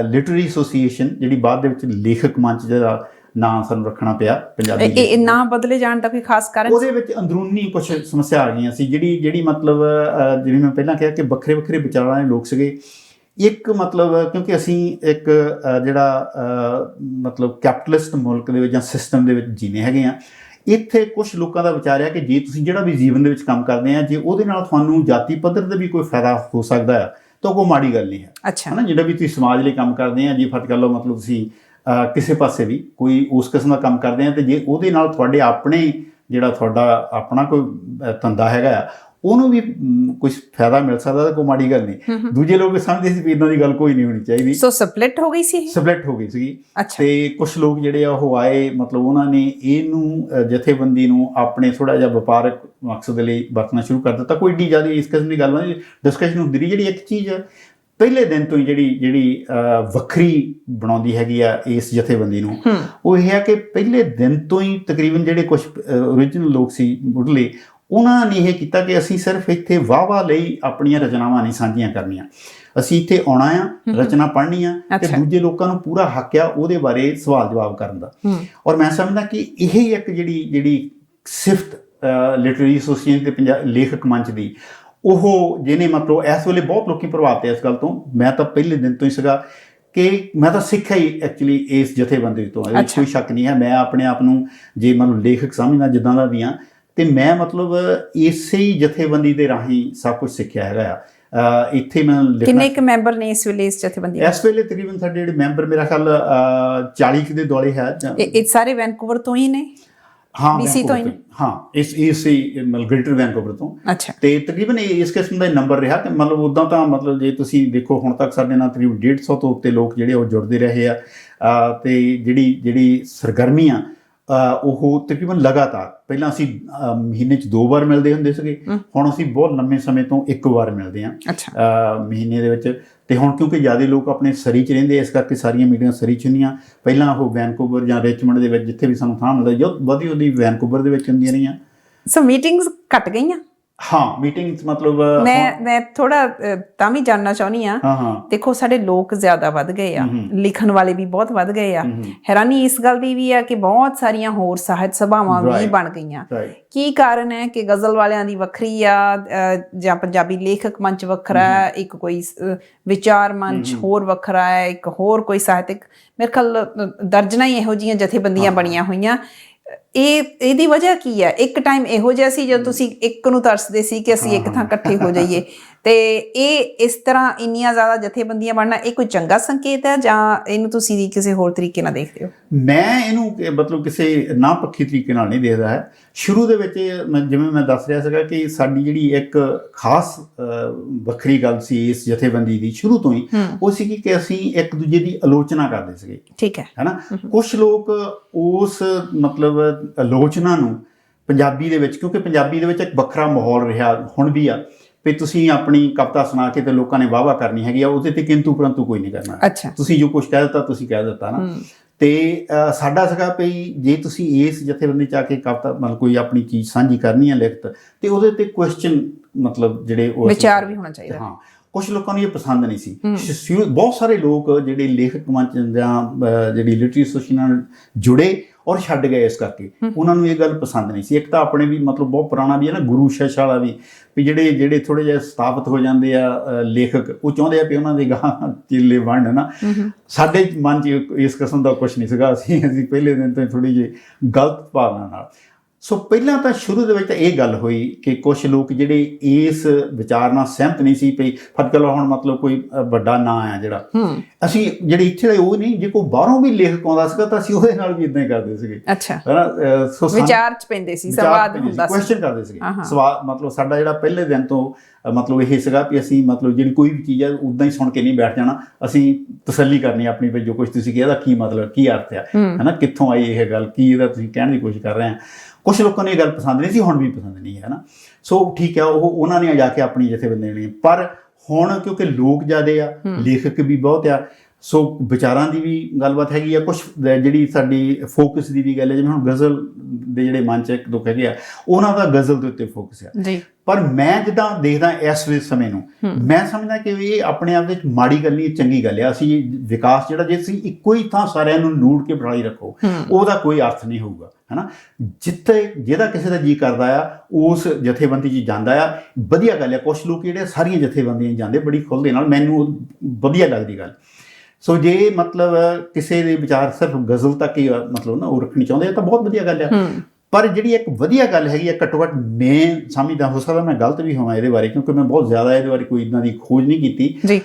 ਲਿਟਰੇਰੀ ਐਸੋਸੀਏਸ਼ਨ ਜਿਹੜੀ ਬਾਅਦ ਦੇ ਵਿੱਚ ਲੇਖਕ ਮੰਚ ਜਿਹੜਾ ਨਾਂ ਸਾਨੂੰ ਰੱਖਣਾ ਪਿਆ ਪੰਜਾਬੀ, ਇਹ ਨਾਂ ਬਦਲੇ ਜਾਣ ਦਾ ਕੋਈ ਖਾਸ ਕਾਰਨ? ਉਹਦੇ ਵਿੱਚ ਅੰਦਰੂਨੀ ਕੁਝ ਸਮੱਸਿਆ ਆ ਗਈਆਂ ਸੀ। ਜਿਹੜੀ ਮਤਲਬ ਜਿਵੇਂ ਮੈਂ ਪਹਿਲਾਂ ਕਿਹਾ ਕਿ ਵੱਖਰੇ ਵੱਖਰੇ ਵਿਚਾਰਾਂ ਦੇ ਲੋਕ ਸੀਗੇ। ਇੱਕ ਮਤਲਬ ਕਿਉਂਕਿ ਅਸੀਂ ਇੱਕ ਜਿਹੜਾ ਮਤਲਬ ਕੈਪੀਟਲਿਸਟ ਮੁਲਕ ਦੇ ਵਿੱਚ ਜਾਂ ਸਿਸਟਮ ਦੇ ਵਿੱਚ ਜੀਨੇ ਹੈਗੇ ਆ, ਇੱਥੇ ਕੁਝ ਲੋਕਾਂ ਦਾ ਵਿਚਾਰ ਹੈ ਕਿ ਜੇ ਤੁਸੀਂ ਜਿਹੜਾ ਵੀ ਜੀਵਨ ਦੇ ਵਿੱਚ ਕੰਮ ਕਰਦੇ ਆ, ਜੇ ਉਹਦੇ ਨਾਲ ਤੁਹਾਨੂੰ ਜਾਤੀ ਪੱਧਰ ਤੇ ਵੀ ਕੋਈ ਫਾਇਦਾ ਹੋ ਸਕਦਾ ਹੈ ਤਾਂ ਕੋਈ ਮਾੜੀ ਗੱਲ ਨਹੀਂ ਹੈ। ਹੈ ਨਾ, ਜਿਹੜਾ ਵੀ ਤੁਸੀਂ ਸਮਾਜ ਲਈ ਕੰਮ ਕਰਦੇ ਆ, ਜੇ ਫਰਜ਼ ਕਰ ਲਓ ਮਤਲਬ ਤੁਸੀਂ ਕਿਸੇ ਪਾਸੇ ਵੀ ਕੋਈ ਉਸ ਕਿਸਮ ਦਾ ਕੰਮ ਕਰਦੇ ਆ, ਤੇ ਜੇ ਉਹਦੇ ਨਾਲ ਤੁਹਾਡੇ ਆਪਣੇ ਜਿਹੜਾ ਤੁਹਾਡਾ ਆਪਣਾ ਕੋਈ ਧੰਦਾ ਹੈਗਾ ਆ ਉਹਨੂੰ ਵੀ ਕੁਝ ਫਾਇਦਾ ਮਿਲ ਸਕਦਾ ਤਾਂ ਕੋਈ ਮਾੜੀ ਗੱਲ ਨਹੀਂ। ਦੂਜੇ ਲੋਕ ਸਮਝਦੇ ਸੀ ਵੀ ਇਦਾਂ ਦੀ ਗੱਲ ਕੋਈ ਨਹੀਂ ਹੋਣੀ ਚਾਹੀਦੀ। ਸੋ ਸਪਲਿਟ ਹੋ ਗਈ ਸੀ, ਸਪਲਿਟ ਹੋ ਗਈ ਸੀਗੀ। ਤੇ ਕੁਝ ਲੋਕ ਜਿਹੜੇ ਆ ਉਹ ਆਏ, ਮਤਲਬ ਉਹਨਾਂ ਨੇ ਇਹਨੂੰ ਜਥੇਬੰਦੀ ਨੂੰ ਆਪਣੇ ਥੋੜਾ ਜਿਹਾ ਵਪਾਰਕ ਮਕਸਦ ਲਈ ਵਰਤਣਾ ਸ਼ੁਰੂ ਕਰ ਦਿੱਤਾ। ਕੋਈ ਏਡੀ ਜ਼ਿਆਦਾ ਇਸ ਕਿਸਮ ਦੀ ਗੱਲ ਨਹੀਂ, ਡਿਸਕਸ਼ਨ ਹੁੰਦੀ ਰਹੀ। ਜਿਹੜੀ ਇੱਕ ਚੀਜ਼ ਪਹਿਲੇ ਦਿਨ ਤੋਂ ਹੀ ਜਿਹੜੀ ਵੱਖਰੀ ਬਣਾਉਂਦੀ ਹੈਗੀ ਆ ਇਸ ਜਥੇਬੰਦੀ ਨੂੰ, ਉਹ ਇਹ ਹੈ ਕਿ ਪਹਿਲੇ ਦਿਨ ਤੋਂ ਹੀ ਤਕਰੀਬਨ ਜਿਹੜੇ ਕੁਝ ਓਰੀਜਨਲ ਲੋਕ ਸੀ ਮੁੱਢਲੇ, ਉਹਨਾਂ ਨੇ ਇਹ ਕੀਤਾ ਕਿ ਅਸੀਂ ਸਿਰਫ ਇੱਥੇ ਵਾਹ ਲਈ ਆਪਣੀਆਂ ਰਚਨਾਵਾਂ ਨਹੀਂ ਸਾਂਝੀਆਂ ਕਰਨੀਆਂ। ਅਸੀਂ ਇੱਥੇ ਆਉਣਾ ਆ, ਰਚਨਾ ਪੜ੍ਹਨੀ ਆ, ਤੇ ਦੂਜੇ ਲੋਕਾਂ ਨੂੰ ਪੂਰਾ ਹੱਕ ਆ ਉਹਦੇ ਬਾਰੇ ਸਵਾਲ ਜਵਾਬ ਕਰਨ ਦਾ। ਔਰ ਮੈਂ ਸਮਝਦਾ ਕਿ ਇਹ ਇੱਕ ਜਿਹੜੀ ਸਿਫਤ ਲਿਟਰੇਰੀ ਐਸੋਸੀਏਸ਼ਨ ਤੇ ਲੇਖਕ ਮੰਚ ਦੀ, ਉਹ ਜਿਹਨੇ ਮਤਲਬ ਇਸ ਵੇਲੇ ਬਹੁਤ ਲੋਕੀ ਪ੍ਰਭਾਵਿਤ ਹੈ ਇਸ ਗੱਲ ਤੋਂ। ਮੈਂ ਤਾਂ ਪਹਿਲੇ ਦਿਨ ਤੋਂ ਹੀ ਸੀਗਾ ਕਿ ਮੈਂ ਤਾਂ ਸਿੱਖਿਆ ਹੀ ਐਕਚੁਅਲੀ ਇਸ ਜਥੇਬੰਦੀ ਤੋਂ, ਇਹਦੇ ਵਿੱਚ ਕੋਈ ਸ਼ੱਕ ਨਹੀਂ ਹੈ। ਮੈਂ ਆਪਣੇ ਆਪ ਨੂੰ ਜੇ ਮਤਲਬ ਲੇਖਕ ਸਮਝਦਾ ਜਿੱਦਾਂ ਦਾ ਵੀ ਹਾਂ, ਤੇ ਮੈਂ ਮਤਲਬ ਇਸੇ ਹੀ ਜਥੇਬੰਦੀ ਦੇ ਰਾਹੀਂ ਸਭ ਕੁਝ ਸਿੱਖਿਆ ਹੈਗਾ ਆ। ਇੱਥੇ ਮੈਂ ਕਿੰਨੇ ਕੁ ਮੈਂਬਰ ਨੇ ਇਸ ਵੇਲੇ ਇਸ ਜਥੇਬੰਦੀ? ਇਸ ਵੇਲੇ ਤਕਰੀਬਨ ਸਾਡੇ ਜਿਹੜੇ ਮੈਂਬਰ ਮੇਰਾ ਖਿਆਲ 40 ਦੇ ਦੁਆਲੇ ਹੈ। ਇਹ ਸਾਰੇ ਵੈਨਕੂਵਰ ਤੋਂ ਹੀ ਨੇ? ਹਾਂ, BC ਤੋਂ ਹੀ। ਹਾਂ, ਇਸ ਮਤਲਬ ਗ੍ਰੇਟਰ ਵੈਨਕੂਵਰ ਤੋਂ। ਤੇ ਤਕਰੀਬਨ ਇਸ ਕਿਸਮ ਦਾ ਨੰਬਰ ਰਿਹਾ। ਤੇ ਮਤਲਬ ਉਦਾਂ ਤਾਂ ਮਤਲਬ ਜੇ ਤੁਸੀਂ ਦੇਖੋ ਹੁਣ ਤੱਕ ਸਾਡੇ ਨਾਲ ਤਕਰੀਬਨ 150 ਤੋਂ ਉੱਤੇ ਲੋਕ ਜਿਹੜੇ ਉਹ ਜੁੜਦੇ ਰਹੇ ਆ। ਤੇ ਜਿਹੜੀ ਸਰਗਰਮੀਆਂ ਉਹ ਤਕਰੀਬਨ ਲਗਾਤਾਰ, ਪਹਿਲਾਂ ਅਸੀਂ ਮਹੀਨੇ 'ਚ 2 ਵਾਰ ਮਿਲਦੇ ਹੁੰਦੇ ਸੀਗੇ, ਹੁਣ ਅਸੀਂ ਬਹੁਤ ਲੰਮੇ ਸਮੇਂ ਤੋਂ 1 ਵਾਰ ਮਿਲਦੇ ਹਾਂ ਮਹੀਨੇ ਦੇ ਵਿੱਚ। ਤੇ ਹੁਣ ਕਿਉਂਕਿ ਜ਼ਿਆਦਾ ਲੋਕ ਆਪਣੇ ਸਰੀ 'ਚ ਰਹਿੰਦੇ, ਇਸ ਕਰਕੇ ਸਾਰੀਆਂ ਮੀਟਿੰਗਾਂ ਸਰੀ 'ਚ ਹੁੰਦੀਆਂ। ਪਹਿਲਾਂ ਉਹ ਵੈਨਕੂਵਰ ਜਾਂ ਰਿਚਮੰਡ ਦੇ ਵਿੱਚ ਜਿੱਥੇ ਵੀ ਸਾਨੂੰ ਥਾਂ ਮਿਲਦਾ, ਜੋ ਵਧੀ ਉਹਦੀ ਵੈਨਕੂਵਰ ਦੇ ਵਿੱਚ ਹੁੰਦੀਆਂ ਰਹੀਆਂ। ਸੋ ਮੀਟਿੰਗਸ ਘਟ ਗਈਆਂ? ਹਾਂ ਮੀਟਿੰਗ ਮਤਲਬ ਮੈਂ ਥੋੜਾ ਤਾਂ ਵੀ ਜਾਣਨਾ ਚਾਹੁੰਦੀ ਆ। ਹਾਂ ਦੇਖੋ ਸਾਡੇ ਲੋਕ ਜ਼ਿਆਦਾ ਵੱਧ ਗਏ ਆ, ਲਿਖਣ ਵਾਲੇ ਵੀ ਬਹੁਤ ਵੱਧ ਗਏ ਆ। ਹੈਰਾਨੀ ਇਸ ਗੱਲ ਦੀ ਵੀ ਆ ਕਿ ਬਹੁਤ ਸਾਰੀਆਂ ਹੋਰ ਸਾਹਿਤ ਸਭਾਵਾਂ ਵੀ ਬਣ ਗਈਆਂ। ਕੀ ਕਾਰਨ ਹੈ ਕਿ ਗਜ਼ਲ ਵਾਲਿਆਂ ਦੀ ਵੱਖਰੀ ਆ ਜਾਂ ਪੰਜਾਬੀ ਲੇਖਕ ਮੰਚ ਵੱਖਰਾ ਹੈ, ਇੱਕ ਕੋਈ ਵਿਚਾਰ ਮੰਚ ਹੋਰ ਵੱਖਰਾ ਹੈ, ਇੱਕ ਹੋਰ ਕੋਈ ਸਾਹਿਤਕ, ਮੇਰੇ ਖਿਆਲ ਦਰਜਨਾਂ ਹੀ ਇਹੋ ਜਿਹੀਆਂ ਜਥੇਬੰਦੀਆਂ ਬਣੀਆਂ ਹੋਈਆਂ। ਇਹਦੀ ਵਜ੍ਹਾ ਕੀ ਹੈ? ਇੱਕ ਟਾਈਮ ਇਹੋ ਜਿਹਾ ਸੀ ਜਦੋਂ ਤੁਸੀਂ ਇੱਕ ਨੂੰ ਤਰਸਦੇ ਸੀ ਕਿ ਅਸੀਂ ਇੱਕ ਥਾਂ ਇਕੱਠੇ ਹੋ ਜਾਈਏ, ਤੇ ਇਹ ਇਸ ਤਰ੍ਹਾਂ ਇੰਨੀਆਂ ਜ਼ਿਆਦਾ ਜਥੇਬੰਦੀਆਂ ਬਣਨਾ ਇਹ ਕੋਈ ਚੰਗਾ ਸੰਕੇਤ ਹੈ ਜਾਂ ਇਹਨੂੰ ਤੁਸੀਂ ਕਿਸੇ ਹੋਰ ਤਰੀਕੇ ਨਾਲ ਦੇਖਦੇ ਹੋ? ਮੈਂ ਇਹਨੂੰ ਮਤਲਬ ਕਿਸੇ ਨਾ ਪੱਖੀ ਤਰੀਕੇ ਨਾਲ ਨਹੀਂ ਦੇਖਦਾ ਹੈ। ਸ਼ੁਰੂ ਦੇ ਵਿੱਚ ਜਿਵੇਂ ਮੈਂ ਦੱਸ ਰਿਹਾ ਸੀਗਾ ਕਿ ਸਾਡੀ ਜਿਹੜੀ ਇੱਕ ਖਾਸ ਵੱਖਰੀ ਗੱਲ ਸੀ ਇਸ ਜਥੇਬੰਦੀ ਦੀ ਸ਼ੁਰੂ ਤੋਂ ਹੀ, ਉਹ ਸੀ ਕਿ ਅਸੀਂ ਇੱਕ ਦੂਜੇ ਦੀ ਆਲੋਚਨਾ ਕਰਦੇ ਸੀਗੇ। ਠੀਕ ਹੈ ਨਾ। ਕੁਛ ਲੋਕ ਉਸ ਮਤਲਬ ਆਲੋਚਨਾ ਨੂੰ ਪੰਜਾਬੀ ਦੇ ਵਿੱਚ, ਕਿਉਂਕਿ ਪੰਜਾਬੀ ਦੇ ਵਿੱਚ ਇੱਕ ਵੱਖਰਾ ਮਾਹੌਲ ਰਿਹਾ ਹੁਣ ਵੀ ਆ, ਵੀ ਤੁਸੀਂ ਆਪਣੀ ਕਵਿਤਾ ਸੁਣਾ ਕੇ ਤੇ ਲੋਕਾਂ ਨੇ ਵਾਹਵਾ ਕਰਨੀ ਹੈਗੀ ਆ, ਉਹਦੇ ਤੇ ਕਿੰਤੂ ਪਰੰਤੂ ਕੋਈ ਨਹੀਂ ਕਰਨਾ। ਤੁਸੀਂ ਜੋ ਕੁਛ ਕਹਿ ਦਿੱਤਾ ਤੁਸੀਂ ਕਹਿ ਦਿੱਤਾ ਨਾ। ਤੇ ਸਾਡਾ ਸੀਗਾ ਵੀ ਜੇ ਤੁਸੀਂ ਇਸ ਜਥੇਬੰਦੀ 'ਚ ਆ ਕੇ ਕਵਿਤਾ ਮਤਲਬ ਕੋਈ ਆਪਣੀ ਚੀਜ਼ ਸਾਂਝੀ ਕਰਨੀ ਹੈ ਲਿਖਤ, ਤੇ ਉਹਦੇ ਤੇ ਕੁਐਸਚਨ ਮਤਲਬ ਜਿਹੜੇ ਉਹ ਵਿਚਾਰ ਵੀ ਹੋਣਾ ਚਾਹੀਦਾ। ਹਾਂ, ਕੁਛ ਲੋਕਾਂ ਨੂੰ ਇਹ ਪਸੰਦ ਨਹੀਂ ਸੀ। ਬਹੁਤ ਸਾਰੇ ਲੋਕ ਜਿਹੜੇ ਲੇਖਕ ਮੰਚ ਜਾਂ ਜਿਹੜੀ ਲਿਟਰੇਰੀ ਐਸੋਸੀਏਸ਼ਨ ਨਾਲ ਜੁੜੇ ਔਰ ਛੱਡ ਗਏ ਇਸ ਕਰਕੇ, ਉਹਨਾਂ ਨੂੰ ਇਹ ਗੱਲ ਪਸੰਦ ਨਹੀਂ ਸੀ। ਇੱਕ ਤਾਂ ਆਪਣੇ ਵੀ ਮਤਲਬ ਬਹੁਤ ਪੁਰਾਣਾ ਵੀ ਹੈ ਨਾ, ਗੁਰੂ ਸ਼ਿਸ਼ ਵਾਲਾ ਵੀ ਜਿਹੜੇ ਥੋੜ੍ਹੇ ਜਿਹੇ ਸਥਾਪਿਤ ਹੋ ਜਾਂਦੇ ਆ ਲੇਖਕ, ਉਹ ਚਾਹੁੰਦੇ ਆ ਵੀ ਉਹਨਾਂ ਦੇ ਗਾਹਾਂ ਚੇਲੇ ਬਣਨ ਨਾ। ਸਾਡੇ ਮਨ 'ਚ ਇਸ ਕਿਸਮ ਦਾ ਕੁਛ ਨਹੀਂ ਸੀਗਾ। ਅਸੀਂ ਪਹਿਲੇ ਦਿਨ ਤੋਂ ਥੋੜ੍ਹੀ ਜਿਹੀ ਗਲਤ ਭਾਵਨਾ ਨਾਲ। ਸੋ ਪਹਿਲਾਂ ਤਾਂ ਸ਼ੁਰੂ ਦੇ ਵਿੱਚ ਤਾਂ ਇਹ ਗੱਲ ਹੋਈ ਕਿ ਕੁਛ ਲੋਕ ਜਿਹੜੇ ਇਸ ਵਿਚਾਰ ਨਾਲ ਸਹਿਮਤ ਨਹੀਂ ਸੀ ਪਈ ਫਤਕਲ ਹੁਣ ਮਤਲਬ ਕੋਈ ਵੱਡਾ ਨਾਂ ਆ ਜਿਹੜਾ, ਅਸੀਂ ਜਿਹੜੇ ਇੱਥੇ ਦੇ ਉਹ ਨਹੀਂ, ਜੇ ਕੋਈ ਬਾਹਰੋਂ ਵੀ ਲੇਖਕ ਆਉਂਦਾ ਸੀਗਾ ਤਾਂ ਅਸੀਂ ਉਹਦੇ ਨਾਲ ਵੀ ਇਦਾਂ ਹੀ ਕਰਦੇ ਸੀਗੇ। ਹੈਨਾ, ਸੋ ਵਿਚਾਰ 'ਚ ਪੈਂਦੇ ਸੀ, ਸਵਾਲ ਹੁੰਦਾ ਸੀ, ਕੁਐਸਚਨ ਕਰਦੇ ਸੀਗੇ। ਸਵਾਲ ਮਤਲਬ ਸਾਡਾ ਜਿਹੜਾ ਪਹਿਲੇ ਦਿਨ ਤੋਂ ਮਤਲਬ ਇਹ ਸੀਗਾ ਵੀ ਅਸੀਂ ਮਤਲਬ ਜਿਹੜੀ ਕੋਈ ਵੀ ਚੀਜ਼ ਹੈ ਉੱਦਾਂ ਹੀ ਸੁਣ ਕੇ ਨਹੀਂ ਬੈਠ ਜਾਣਾ, ਅਸੀਂ ਤਸੱਲੀ ਕਰਨੀ ਆਪਣੀ ਵੀ ਜੋ ਕੁਛ ਤੁਸੀਂ ਕਿਹਾ ਇਹਦਾ ਕੀ ਮਤਲਬ, ਕੀ ਅਰਥ ਆ, ਹੈ ਨਾ, ਕਿੱਥੋਂ ਆਈ ਇਹ ਗੱਲ, ਕੀ ਇਹਦਾ ਤੁਸੀਂ ਕਹਿਣ ਦੀ ਕੋਸ਼ਿਸ਼ ਕਰ ਰਹੇ ਆ। ਕੁਛ ਲੋਕਾਂ ਨੂੰ ਇਹ ਗੱਲ ਪਸੰਦ ਨਹੀਂ ਸੀ, ਹੁਣ ਵੀ ਪਸੰਦ ਨਹੀਂ ਹੈ ਨਾ। ਸੋ ਠੀਕ ਹੈ, ਉਹਨਾਂ ਨੇ ਜਾ ਕੇ ਆਪਣੀ ਜਥੇਬੰਦੀ ਲੈਣੀ। ਪਰ ਹੁਣ ਕਿਉਂਕਿ ਲੋਕ ਜ਼ਿਆਦੇ ਆ, ਲੇਖਕ ਵੀ ਬਹੁਤ ਆ, ਸੋ ਵਿਚਾਰਾਂ ਦੀ ਵੀ ਗੱਲਬਾਤ ਹੈਗੀ ਆ। ਕੁਛ ਜਿਹੜੀ ਸਾਡੀ ਫੋਕਸ ਦੀ ਵੀ ਗੱਲ ਹੈ, ਜਿਵੇਂ ਹੁਣ ਗਜ਼ਲ ਦੇ ਜਿਹੜੇ ਮੰਚ ਇੱਕ ਦੋ ਹੈਗੇ ਆ, ਉਹਨਾਂ ਦਾ ਗਜ਼ਲ ਦੇ ਉੱਤੇ ਫੋਕਸ ਆ। ਪਰ ਮੈਂ ਜਿੱਦਾਂ ਦੇਖਦਾ ਇਸ ਵੇ ਸਮੇਂ ਨੂੰ, ਮੈਂ ਸਮਝਦਾ ਕਿ ਇਹ ਆਪਣੇ ਆਪ ਵਿੱਚ ਮਾੜੀ ਗੱਲ ਨਹੀਂ, ਚੰਗੀ ਗੱਲ ਆ। ਅਸੀਂ ਵਿਕਾਸ ਜਿਹੜਾ, ਜੇ ਤੁਸੀਂ ਇੱਕੋ ਹੀ ਥਾਂ ਸਾਰਿਆਂ ਨੂੰ ਨੂੜ ਕੇ ਬਿਠਾਈ ਰੱਖੋ, ਉਹਦਾ ਕੋਈ ਅਰਥ ਨਹੀਂ ਹੋਊਗਾ, ਹੈ ਨਾ। ਜਿੱਥੇ ਜਿਹਦਾ ਕਿਸੇ ਦਾ ਜੀ ਕਰਦਾ ਆ ਉਸ ਜਥੇਬੰਦੀ 'ਚ ਜਾਂਦਾ ਆ, ਵਧੀਆ ਗੱਲ ਆ। ਕੁਛ ਲੋਕ ਜਿਹੜੇ ਸਾਰੀਆਂ ਜਥੇਬੰਦੀਆਂ ਜਾਂਦੇ ਬੜੀ ਖੁੱਲ੍ਹ ਦੇ ਨਾਲ, ਮੈਨੂੰ ਵਧੀਆ ਲੱਗਦੀ ਗੱਲ। ਸੋ ਜੇ ਮਤਲਬ ਕਿਸੇ ਦੇ ਵਿਚਾਰ ਸਿਰਫ ਗਜ਼ਲ ਤੱਕ ਹੀ ਮਤਲਬ ਨਾ ਉਹ ਰੱਖਣੀ ਚਾਹੁੰਦੇ ਤਾਂ ਬਹੁਤ ਵਧੀਆ ਗੱਲ ਆ। ਪਰ ਜਿਹੜੀ ਇੱਕ ਵਧੀਆ ਗੱਲ ਹੈਗੀ ਆ, ਘੱਟੋ ਘੱਟ ਮੈਂ ਸਮਝਦਾ, ਹੋ ਸਕਦਾ ਮੈਂ ਗਲਤ ਵੀ ਹੋਵਾਂ ਇਹਦੇ ਬਾਰੇ, ਕਿਉਂਕਿ ਮੈਂ ਬਹੁਤ ਜ਼ਿਆਦਾ ਇਹਦੇ ਬਾਰੇ ਕੋਈ ਇੱਦਾਂ ਦੀ ਖੋਜ ਨਹੀਂ ਕੀਤੀ,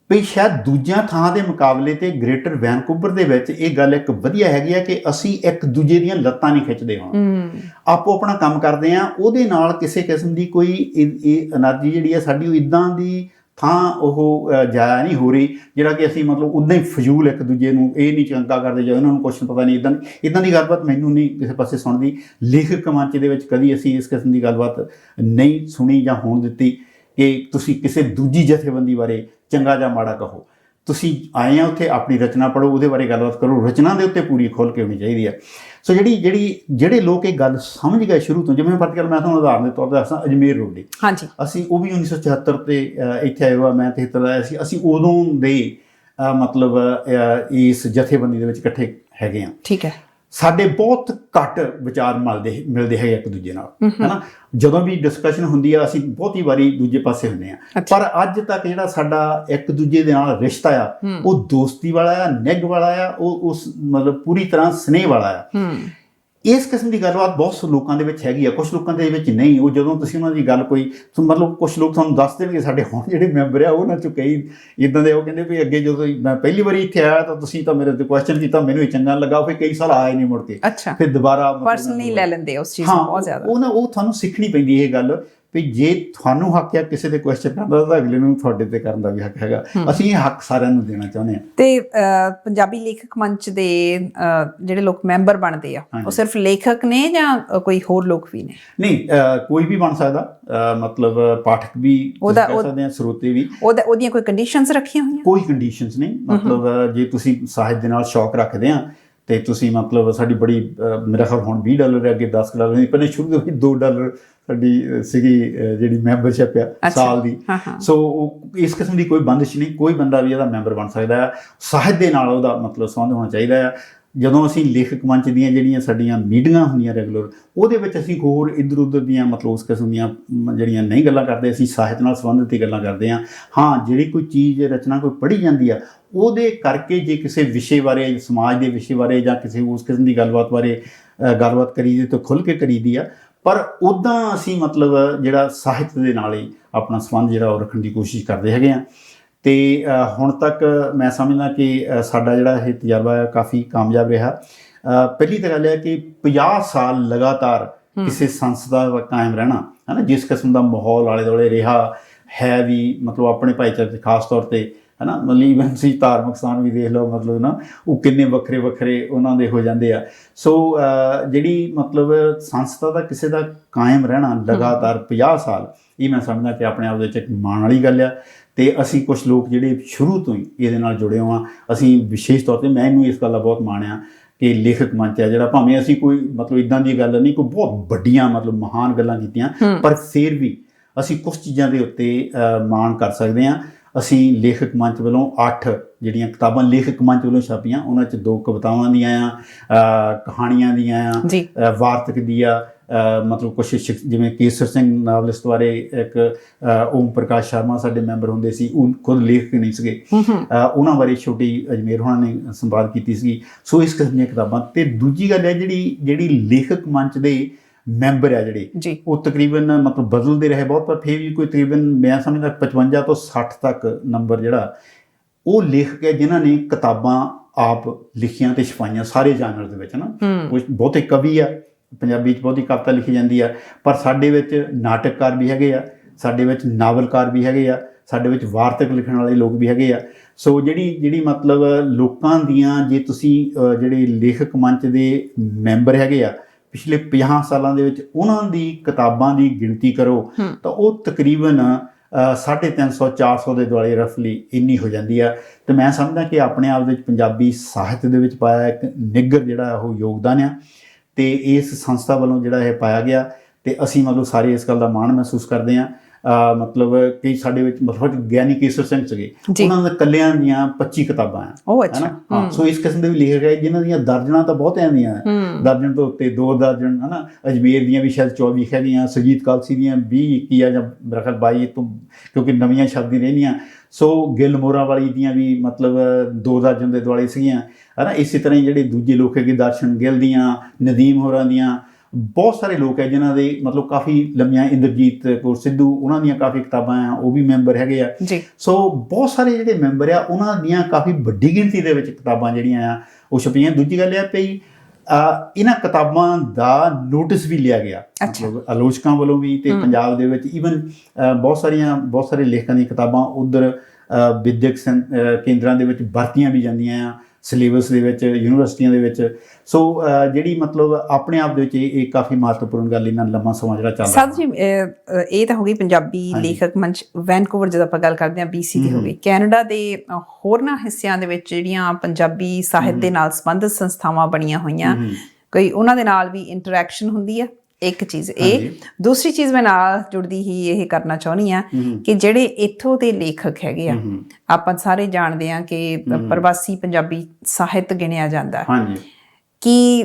ਵੀ ਸ਼ਾਇਦ ਦੂਜਿਆਂ ਥਾਂ ਦੇ ਮੁਕਾਬਲੇ ਤੇ ਗ੍ਰੇਟਰ ਵੈਨਕੂਵਰ ਦੇ ਵਿੱਚ ਇਹ ਗੱਲ ਇੱਕ ਵਧੀਆ ਹੈਗੀ ਆ ਕਿ ਅਸੀਂ ਇੱਕ ਦੂਜੇ ਦੀਆਂ ਲੱਤਾਂ ਨਹੀਂ ਖਿੱਚਦੇ ਹੁਣ, ਆਪੋ ਆਪਣਾ ਕੰਮ ਕਰਦੇ ਆ। ਉਹਦੇ ਨਾਲ ਕਿਸੇ ਕਿਸਮ ਦੀ ਕੋਈ ਇਹ એનર્ਜੀ ਜਿਹੜੀ ਆ ਸਾਡੀ ਉਹ ਇੱਦਾਂ ਦੀ ਥਾਂ ਉਹ ਜਾਇਆ ਨਹੀਂ ਹੋ ਰਹੀ, ਜਿਹੜਾ ਕਿ ਅਸੀਂ ਮਤਲਬ ਉੱਦਾਂ ਹੀ ਫਜ਼ੂਲ ਇੱਕ ਦੂਜੇ ਨੂੰ ਇਹ ਨਹੀਂ ਚੰਗਾ ਕਰਦੇ ਜਾਂ ਇਹਨਾਂ ਨੂੰ ਕੁਛ ਪਤਾ ਨਹੀਂ, ਇੱਦਾਂ ਦੀ ਗੱਲਬਾਤ ਮੈਨੂੰ ਨਹੀਂ ਕਿਸੇ ਪਾਸੇ ਸੁਣਦੀ। ਲੇਖਕ ਮੰਚ ਦੇ ਵਿੱਚ ਕਦੀ ਅਸੀਂ ਇਸ ਕਿਸਮ ਦੀ ਗੱਲਬਾਤ ਨਹੀਂ ਸੁਣੀ ਜਾਂ ਹੋਣ ਦਿੱਤੀ ਕਿ ਤੁਸੀਂ ਕਿਸੇ ਦੂਜੀ ਜਥੇਬੰਦੀ ਬਾਰੇ ਚੰਗਾ ਜਾਂ ਮਾੜਾ ਕਹੋ। ਤੁਸੀਂ ਆਏ ਆ ਉੱਥੇ, ਆਪਣੀ ਰਚਨਾ ਪੜ੍ਹੋ, ਉਹਦੇ ਬਾਰੇ ਗੱਲਬਾਤ ਕਰੋ, ਰਚਨਾ ਦੇ ਉੱਤੇ ਪੂਰੀ ਖੁੱਲ੍ਹ ਕੇ ਹੋਣੀ ਚਾਹੀਦੀ ਆ। ਸੋ ਜਿਹੜੇ ਲੋਕ ਇਹ ਗੱਲ ਸਮਝ ਗਏ ਸ਼ੁਰੂ ਤੋਂ, ਜਿਵੇਂ ਫਤਿਹਗੜ੍ਹ ਮੈਂ ਤੁਹਾਨੂੰ ਉਦਾਹਰਨ ਦੇ ਤੌਰ 'ਤੇ ਦੱਸਾਂ, ਅਜਮੇਰ ਰੋਡੇ, ਅਸੀਂ ਉਹ ਵੀ 1974 ਤੇ ਇੱਥੇ ਆਏ ਹੋਆ, ਮੈਂ 73 ਆਇਆ ਸੀ। ਅਸੀਂ ਉਦੋਂ ਦੇ ਮਤਲਬ ਇਸ ਜਥੇਬੰਦੀ ਦੇ ਵਿੱਚ ਇਕੱਠੇ ਹੈਗੇ ਹਾਂ। ਠੀਕ ਹੈ। ਸਾਡੇ ਬਹੁਤ ਘੱਟ ਵਿਚਾਰ ਮਿਲਦੇ ਹੈਗੇ ਇੱਕ ਦੂਜੇ ਨਾਲ, ਹੈ ਨਾ। ਜਦੋਂ ਵੀ ਡਿਸਕਸ਼ਨ ਹੁੰਦੀ ਆ ਅਸੀਂ ਬਹੁਤੀ ਵਾਰੀ ਦੂਜੇ ਪਾਸੇ ਹੁੰਦੇ ਆ, ਪਰ ਅੱਜ ਤੱਕ ਜਿਹੜਾ ਸਾਡਾ ਇੱਕ ਦੂਜੇ ਦੇ ਨਾਲ ਰਿਸ਼ਤਾ ਆ ਉਹ ਦੋਸਤੀ ਵਾਲਾ ਆ, ਨਿੱਘ ਵਾਲਾ ਆ, ਉਹ ਉਸ ਮਤਲਬ ਪੂਰੀ ਤਰ੍ਹਾਂ ਸਨੇਹ ਵਾਲਾ ਆ। ਇਸ ਕਿਸਮ ਦੀ ਗੱਲਬਾਤ ਬਹੁਤ ਲੋਕਾਂ ਦੇ ਵਿੱਚ ਹੈਗੀ ਆ, ਕੁਛ ਲੋਕਾਂ ਦੇ ਵਿੱਚ ਨਹੀਂ। ਉਹ ਜਦੋਂ ਤੁਸੀਂ ਉਹਨਾਂ ਦੀ ਗੱਲ ਕੋਈ ਮਤਲਬ ਕੁਛ ਲੋਕ ਤੁਹਾਨੂੰ ਦੱਸ ਦੇਣਗੇ, ਸਾਡੇ ਹੁਣ ਜਿਹੜੇ ਮੈਂਬਰ ਆ ਉਹਨਾਂ 'ਚੋਂ ਕਈ ਇੱਦਾਂ ਦੇ, ਉਹ ਕਹਿੰਦੇ ਵੀ ਅੱਗੇ ਜਦੋਂ ਮੈਂ ਪਹਿਲੀ ਵਾਰੀ ਇੱਥੇ ਆਇਆ ਤਾਂ ਤੁਸੀਂ ਤਾਂ ਮੇਰੇ ਤੇ ਕੁਐਸਚਨ ਕੀਤਾ, ਮੈਨੂੰ ਇਹ ਚੰਗਾ ਲੱਗਾ, ਫਿਰ ਕਈ ਸਾਲ ਆਏ ਨਹੀਂ ਮੁੜ ਕੇ, ਫਿਰ ਦੁਬਾਰਾ ਪਰਸਨਲੀ ਲੈ ਲੈਂਦੇ ਉਸ ਚੀਜ਼ ਨੂੰ ਬਹੁਤ ਜ਼ਿਆਦਾ। ਉਹ ਤੁਹਾਨੂੰ ਸਿੱਖਣੀ ਪੈਂਦੀ ਇਹ ਗੱਲ ਵੀ ਜੇ ਤੁਹਾਨੂੰ ਹੱਕ ਹੈ ਕਿਸੇ ਦੇ ਕੁਐਸਚਨ ਕਰਨ ਦਾ ਤਾਂ ਅਗਲੇ ਨੂੰ ਤੁਹਾਡੇ ਤੇ ਕਰਨ ਦਾ ਵੀ ਹੱਕ ਹੈਗਾ। ਅਸੀਂ ਇਹ ਹੱਕ ਸਾਰਿਆਂ ਨੂੰ ਦੇਣਾ ਚਾਹੁੰਦੇ ਹਾਂ। ਤੇ ਪੰਜਾਬੀ ਲੇਖਕ ਮੰਚ ਦੇ ਜਿਹੜੇ ਲੋਕ ਮੈਂਬਰ ਬਣਦੇ ਆ, ਉਹ ਸਿਰਫ ਲੇਖਕ ਨੇ ਜਾਂ ਕੋਈ ਹੋਰ ਲੋਕ ਵੀ ਨੇ? ਨਹੀਂ, ਕੋਈ ਵੀ ਬਣ ਸਕਦਾ, ਮਤਲਬ ਪਾਠਕ ਵੀ ਕਹਿ ਸਕਦੇ ਆ, ਸਰੋਤੇ ਵੀ। ਉਹਦੀਆਂ ਕੋਈ ਕੰਡੀਸ਼ਨਸ ਰੱਖੀਆਂ ਹੋਈਆਂ? ਕੋਈ ਕੰਡੀਸ਼ਨਸ ਨਹੀਂ। ਮਤਲਬ ਜੇ ਤੁਸੀਂ ਸਾਹਿਤ ਦੇ ਨਾਲ ਸ਼ੌਕ ਰੱਖਦੇ ਆ ਤੇ ਤੁਸੀਂ ਮਤਲਬ ਸਾਡੀ ਬੜੀ, ਮੇਰਾ ਖਿਆਲ ਹੁਣ $20 ਹੈ, ਅੱਗੇ $10 ਪਹਿਲੇ ਸ਼ੁਰੂ ਦੇ ਵਿੱਚ $2 ਸਾਡੀ ਸੀਗੀ ਜਿਹੜੀ ਮੈਂਬਰਸ਼ਿਪ ਆ ਸਾਲ ਦੀ। ਸੋ ਇਸ ਕਿਸਮ ਦੀ ਕੋਈ ਬੰਦਿਸ਼ ਨਹੀਂ, ਕੋਈ ਬੰਦਾ ਵੀ ਇਹਦਾ ਮੈਂਬਰ ਬਣ ਸਕਦਾ ਹੈ। ਸਾਹਿਤ ਦੇ ਨਾਲ ਉਹਦਾ ਮਤਲਬ ਸੰਬੰਧ ਹੋਣਾ ਚਾਹੀਦਾ ਹੈ। ਜਦੋਂ ਅਸੀਂ ਲੇਖਕ ਮੰਚ ਦੀਆਂ ਜਿਹੜੀਆਂ ਸਾਡੀਆਂ ਮੀਟਿੰਗਾਂ ਹੁੰਦੀਆਂ ਰੈਗੂਲਰ, ਉਹਦੇ ਵਿੱਚ ਅਸੀਂ ਹੋਰ ਇੱਧਰ ਉੱਧਰ ਦੀਆਂ ਮਤਲਬ ਉਸ ਕਿਸਮ ਦੀਆਂ ਜਿਹੜੀਆਂ ਨਹੀਂ ਗੱਲਾਂ ਕਰਦੇ, ਅਸੀਂ ਸਾਹਿਤ ਨਾਲ ਸੰਬੰਧਿਤ ਹੀ ਗੱਲਾਂ ਕਰਦੇ ਹਾਂ। ਹਾਂ, ਜਿਹੜੀ ਕੋਈ ਚੀਜ਼ ਰਚਨਾ ਕੋਈ ਪੜ੍ਹੀ ਜਾਂਦੀ ਆ, ਉਹਦੇ ਕਰਕੇ ਜੇ ਕਿਸੇ ਵਿਸ਼ੇ ਬਾਰੇ, ਸਮਾਜ ਦੇ ਵਿਸ਼ੇ ਬਾਰੇ ਜਾਂ ਕਿਸੇ ਉਸ ਕਿਸਮ ਦੀ ਗੱਲਬਾਤ ਬਾਰੇ ਗੱਲਬਾਤ ਕਰੀਦੀ ਤਾਂ ਖੁੱਲ੍ਹ ਕੇ ਕਰੀਦੀ ਆ। ਪਰ ਉੱਦਾਂ ਅਸੀਂ ਮਤਲਬ ਜਿਹੜਾ ਸਾਹਿਤ ਦੇ ਨਾਲ ਹੀ ਆਪਣਾ ਸੰਬੰਧ ਜਿਹੜਾ ਉਹ ਰੱਖਣ ਦੀ ਕੋਸ਼ਿਸ਼ ਕਰਦੇ ਹੈਗੇ ਹਾਂ। ਅਤੇ ਹੁਣ ਤੱਕ ਮੈਂ ਸਮਝਦਾ ਕਿ ਸਾਡਾ ਜਿਹੜਾ ਇਹ ਤਜਰਬਾ ਹੈ ਕਾਫੀ ਕਾਮਯਾਬ ਰਿਹਾ। ਪਹਿਲੀ ਤਾਂ ਗੱਲ ਹੈ ਕਿ 50 ਸਾਲ ਲਗਾਤਾਰ ਕਿਸੇ ਸੰਸਥਾ ਦਾ ਕਾਇਮ ਰਹਿਣਾ ਹੈ ਨਾ, ਜਿਸ ਕਿਸਮ ਦਾ ਮਾਹੌਲ ਆਲੇ ਦੁਆਲੇ ਰਿਹਾ ਹੈ ਵੀ ਮਤਲਬ ਆਪਣੇ ਭਾਈਚਾਰੇ 'ਚ ਖਾਸ ਤੌਰ 'ਤੇ ਹੈ ਨਾ, ਮਤਲਬ ਈਵਨ ਤੁਸੀਂ ਧਾਰਮਿਕ ਸਥਾਨ ਵੀ ਦੇਖ ਲਓ, ਮਤਲਬ ਨਾ ਉਹ ਕਿੰਨੇ ਵੱਖਰੇ ਵੱਖਰੇ ਉਹਨਾਂ ਦੇ ਹੋ ਜਾਂਦੇ ਆ। ਸੋ ਜਿਹੜੀ ਮਤਲਬ ਸੰਸਥਾ ਦਾ ਕਿਸੇ ਦਾ ਕਾਇਮ ਰਹਿਣਾ ਲਗਾਤਾਰ 50 ਸਾਲ, ਇਹ ਮੈਂ ਸਮਝਦਾ ਕਿ ਆਪਣੇ ਆਪ ਦੇ ਵਿੱਚ ਇੱਕ ਮਾਣ ਵਾਲੀ ਗੱਲ ਆ। ਅਤੇ ਅਸੀਂ ਕੁਛ ਲੋਕ ਜਿਹੜੇ ਸ਼ੁਰੂ ਤੋਂ ਹੀ ਇਹਦੇ ਨਾਲ ਜੁੜੇ ਹਾਂ। ਅਸੀਂ ਵਿਸ਼ੇਸ਼ ਤੌਰ 'ਤੇ ਮੈਨੂੰ ਇਸ ਗੱਲ ਦਾ ਬਹੁਤ ਮਾਣ ਆ ਕਿ ਲੇਖਕ ਮੰਚ ਆ ਜਿਹੜਾ, ਭਾਵੇਂ ਅਸੀਂ ਕੋਈ ਮਤਲਬ ਇੱਦਾਂ ਦੀ ਗੱਲ ਨਹੀਂ, ਕੋਈ ਬਹੁਤ ਵੱਡੀਆਂ ਮਤਲਬ ਮਹਾਨ ਗੱਲਾਂ ਕੀਤੀਆਂ, ਪਰ ਫਿਰ ਵੀ ਅਸੀਂ ਕੁਛ ਚੀਜ਼ਾਂ ਦੇ ਉੱਤੇ ਮਾਣ ਕਰ ਸਕਦੇ ਹਾਂ। ਅਸੀਂ ਲੇਖਕ ਮੰਚ ਵੱਲੋਂ 8 ਜਿਹੜੀਆਂ ਕਿਤਾਬਾਂ ਲੇਖਕ ਮੰਚ ਵੱਲੋਂ ਛਾਪੀਆਂ, ਉਹਨਾਂ 'ਚ 2 ਕਵਿਤਾਵਾਂ ਦੀਆਂ ਆ, ਕਹਾਣੀਆਂ ਦੀਆਂ ਆ, ਵਾਰਤਕ ਦੀ ਆ, ਮਤਲਬ ਕੁਛ ਜਿਵੇਂ ਕੇਸਰ ਸਿੰਘ ਨਾਵਲਿਸਟ ਬਾਰੇ ਇੱਕ ਓਮ ਪ੍ਰਕਾਸ਼ ਸ਼ਰਮਾ ਸਾਡੇ ਮੈਂਬਰ ਹੁੰਦੇ ਸੀ, ਉਹ ਖੁਦ ਲੇਖਕ ਨਹੀਂ ਸੀਗੇ, ਉਹਨਾਂ ਬਾਰੇ ਛੋਟੀ ਅਜਮੇਰ ਹੋਣਾ ਨੇ ਸੰਵਾਦ ਕੀਤੀ ਸੀਗੀ। ਸੋ ਇਸ ਕਿਸਮ ਦੀਆਂ ਕਿਤਾਬਾਂ। ਅਤੇ ਦੂਜੀ ਗੱਲ ਹੈ ਜਿਹੜੀ ਲੇਖਕ ਮੰਚ ਦੇ ਮੈਂਬਰ ਆ ਜਿਹੜੇ, ਉਹ ਤਕਰੀਬਨ ਮਤਲਬ ਬਦਲਦੇ ਰਹੇ ਬਹੁਤ, ਪਰ ਫਿਰ ਵੀ ਕੋਈ ਤਕਰੀਬਨ ਮੈਂ ਸਮਝਦਾ 55 ਤੋਂ 60 ਤੱਕ ਨੰਬਰ ਜਿਹੜਾ ਉਹ ਲੇਖਕ ਹੈ ਜਿਨ੍ਹਾਂ ਨੇ ਕਿਤਾਬਾਂ ਆਪ ਲਿਖੀਆਂ ਅਤੇ ਛਪਾਈਆਂ ਸਾਰੇ ਜਾਨਰ ਦੇ ਵਿੱਚ ਨਾ। ਕੁਝ ਬਹੁਤੇ ਕਵੀ ਆ, ਪੰਜਾਬੀ 'ਚ ਬਹੁਤੀ ਕਵਿਤਾ ਲਿਖੀ ਜਾਂਦੀ ਆ, ਪਰ ਸਾਡੇ ਵਿੱਚ ਨਾਟਕਕਾਰ ਵੀ ਹੈਗੇ ਆ, ਸਾਡੇ ਵਿੱਚ ਨਾਵਲਕਾਰ ਵੀ ਹੈਗੇ ਆ, ਸਾਡੇ ਵਿੱਚ ਵਾਰਤਕ ਲਿਖਣ ਵਾਲੇ ਲੋਕ ਵੀ ਹੈਗੇ ਆ। ਸੋ ਜਿਹੜੀ ਮਤਲਬ ਲੋਕਾਂ ਦੀਆਂ, ਜੇ ਤੁਸੀਂ ਜਿਹੜੇ ਲੇਖਕ ਮੰਚ ਦੇ ਮੈਂਬਰ ਹੈਗੇ ਆ ਪਿਛਲੇ 50 ਸਾਲਾਂ ਦੇ ਵਿੱਚ, ਉਹਨਾਂ ਦੀ ਕਿਤਾਬਾਂ ਦੀ ਗਿਣਤੀ ਕਰੋ ਤਾਂ ਉਹ ਤਕਰੀਬਨ 350-400 ਦੇ ਦੁਆਲੇ ਰਫਲੀ ਇੰਨੀ ਹੋ ਜਾਂਦੀ ਆ। ਅਤੇ ਮੈਂ ਸਮਝਦਾ ਕਿ ਆਪਣੇ ਆਪ ਦੇ ਵਿੱਚ ਪੰਜਾਬੀ ਸਾਹਿਤ ਦੇ ਵਿੱਚ ਪਾਇਆ ਇੱਕ ਨਿੱਘਰ ਜਿਹੜਾ ਉਹ ਯੋਗਦਾਨ ਆ, ਅਤੇ ਇਸ ਸੰਸਥਾ ਵੱਲੋਂ ਜਿਹੜਾ ਇਹ ਪਾਇਆ ਗਿਆ। ਅਤੇ ਅਸੀਂ ਮਤਲਬ ਸਾਰੇ ਇਸ ਗੱਲ ਦਾ ਮਾਣ ਮਹਿਸੂਸ ਕਰਦੇ ਹਾਂ। ਮਤਲਬ ਕਈ ਸਾਡੇ ਵਿੱਚ ਮਤਲਬ ਗਿਆਨੀ ਕੇਸਰ ਸਿੰਘ ਸੀਗੇ, ਉਹਨਾਂ ਦੇ ਇਕੱਲਿਆਂ ਦੀਆਂ 25 ਕਿਤਾਬਾਂ ਆ, ਹੈ ਨਾ। ਸੋ ਇਸ ਕਿਸਮ ਦੇ ਵੀ ਲੇਖਕ ਹੈ ਜਿਨ੍ਹਾਂ ਦੀਆਂ ਦਰਜਨਾਂ ਤਾਂ ਬਹੁਤ ਆਉਂਦੀਆਂ, ਦਰਜਨ ਤੋਂ ਉੱਤੇ 2 ਦਰਜਨ, ਹੈ ਨਾ। ਅਜਮੇਰ ਦੀਆਂ ਵੀ ਸ਼ਾਇਦ 24 ਹੈਗੀਆਂ, ਸੁਰਜੀਤ ਕਲਸੀ ਦੀਆਂ 20-21 ਆ ਜਾਂ ਮੇਰਾ ਖਿਆਲ 22 ਤੋਂ, ਕਿਉਂਕਿ ਨਵੀਆਂ ਸ਼ਬਦ ਹੀ ਰਹਿੰਦੀਆਂ। ਸੋ ਗਿੱਲ ਮੋਰਾਂ ਵਾਲੀ ਦੀਆਂ ਵੀ ਮਤਲਬ 2 ਦਰਜਨ ਦੇ ਦੁਆਲੇ ਸੀਗੀਆਂ, ਹੈ ਨਾ। ਇਸੇ ਤਰ੍ਹਾਂ ਹੀ ਜਿਹੜੇ ਦੂਜੇ ਲੋਕ ਹੈਗੇ, ਦਰਸ਼ਨ ਗਿੱਲ ਦੀਆਂ, ਨਦੀਮ ਹੋਰਾਂ ਦੀਆਂ, ਬਹੁਤ ਸਾਰੇ ਲੋਕ ਹੈ ਜਿਨ੍ਹਾਂ ਦੇ ਮਤਲਬ ਕਾਫੀ ਲੰਮੀਆਂ, ਇੰਦਰਜੀਤ ਕੌਰ ਸਿੱਧੂ, ਉਹਨਾਂ ਦੀਆਂ ਕਾਫੀ ਕਿਤਾਬਾਂ ਆ, ਉਹ ਵੀ ਮੈਂਬਰ ਹੈਗੇ ਆ। ਸੋ ਬਹੁਤ ਸਾਰੇ ਜਿਹੜੇ ਮੈਂਬਰ ਆ, ਉਹਨਾਂ ਦੀਆਂ ਕਾਫੀ ਵੱਡੀ ਗਿਣਤੀ ਦੇ ਵਿੱਚ ਕਿਤਾਬਾਂ ਜਿਹੜੀਆਂ ਆ ਉਹ ਛਪੀਆਂ। ਦੂਜੀ ਗੱਲ ਇਹ ਪਈ, ਇਹਨਾਂ ਕਿਤਾਬਾਂ ਦਾ ਨੋਟਿਸ ਵੀ ਲਿਆ ਗਿਆ ਮਤਲਬ ਆਲੋਚਕਾਂ ਵੱਲੋਂ ਵੀ, ਅਤੇ ਪੰਜਾਬ ਦੇ ਵਿੱਚ ਈਵਨ ਬਹੁਤ ਸਾਰੇ ਲੇਖਕਾਂ ਦੀਆਂ ਕਿਤਾਬਾਂ ਉੱਧਰ ਵਿਦਿਅਕ ਕੇਂਦਰਾਂ ਦੇ ਵਿੱਚ ਵਰਤੀਆਂ ਵੀ ਜਾਂਦੀਆਂ ਆ, ਸਿਲੇਬਸ ਦੇ ਵਿੱਚ, ਯੂਨੀਵਰਸਿਟੀਆਂ ਦੇ ਵਿੱਚ। ਸੋ ਜਿਹੜੀ ਮਤਲਬ ਆਪਣੇ ਆਪ ਦੇ ਵਿੱਚ ਇਹ ਕਾਫੀ ਮਹੱਤਵਪੂਰਨ ਗੱਲ, ਇਹਨਾਂ ਲੰਮਾ ਸਮਾਂ ਜਿਹੜਾ ਚੱਲਦਾ। ਸਾਧ ਜੀ, ਇਹ ਤਾਂ ਹੋ ਗਈ ਪੰਜਾਬੀ ਲੇਖਕ ਮੰਚ ਵੈਨਕੂਵਰ, ਜਦੋਂ ਆਪਾਂ ਗੱਲ ਕਰਦੇ ਹਾਂ BC ਦੀ ਹੋ ਗਈ। ਕੈਨੇਡਾ ਦੇ ਹੋਰਨਾਂ ਹਿੱਸਿਆਂ ਦੇ ਵਿੱਚ ਜਿਹੜੀਆਂ ਪੰਜਾਬੀ ਸਾਹਿਤ ਦੇ ਨਾਲ ਸੰਬੰਧਿਤ ਸੰਸਥਾਵਾਂ ਬਣੀਆਂ ਹੋਈਆਂ, ਕੋਈ ਉਹਨਾਂ ਦੇ ਨਾਲ ਵੀ ਇੰਟਰੈਕਸ਼ਨ ਹੁੰਦੀ ਆ, ਇੱਕ ਚੀਜ਼ ਇਹ। ਦੂਸਰੀ ਚੀਜ਼ ਮੈਂ ਨਾਲ ਜੁੜਦੀ ਹੀ ਇਹ ਕਰਨਾ ਚਾਹੁੰਦੀ ਹਾਂ ਕਿ ਜਿਹੜੇ ਇੱਥੋਂ ਦੇ ਲੇਖਕ ਹੈਗੇ ਆ, ਆਪਾਂ ਸਾਰੇ ਜਾਣਦੇ ਹਾਂ ਕਿ ਪ੍ਰਵਾਸੀ ਪੰਜਾਬੀ ਸਾਹਿਤ ਗਿਣਿਆ ਜਾਂਦਾ, ਕੀ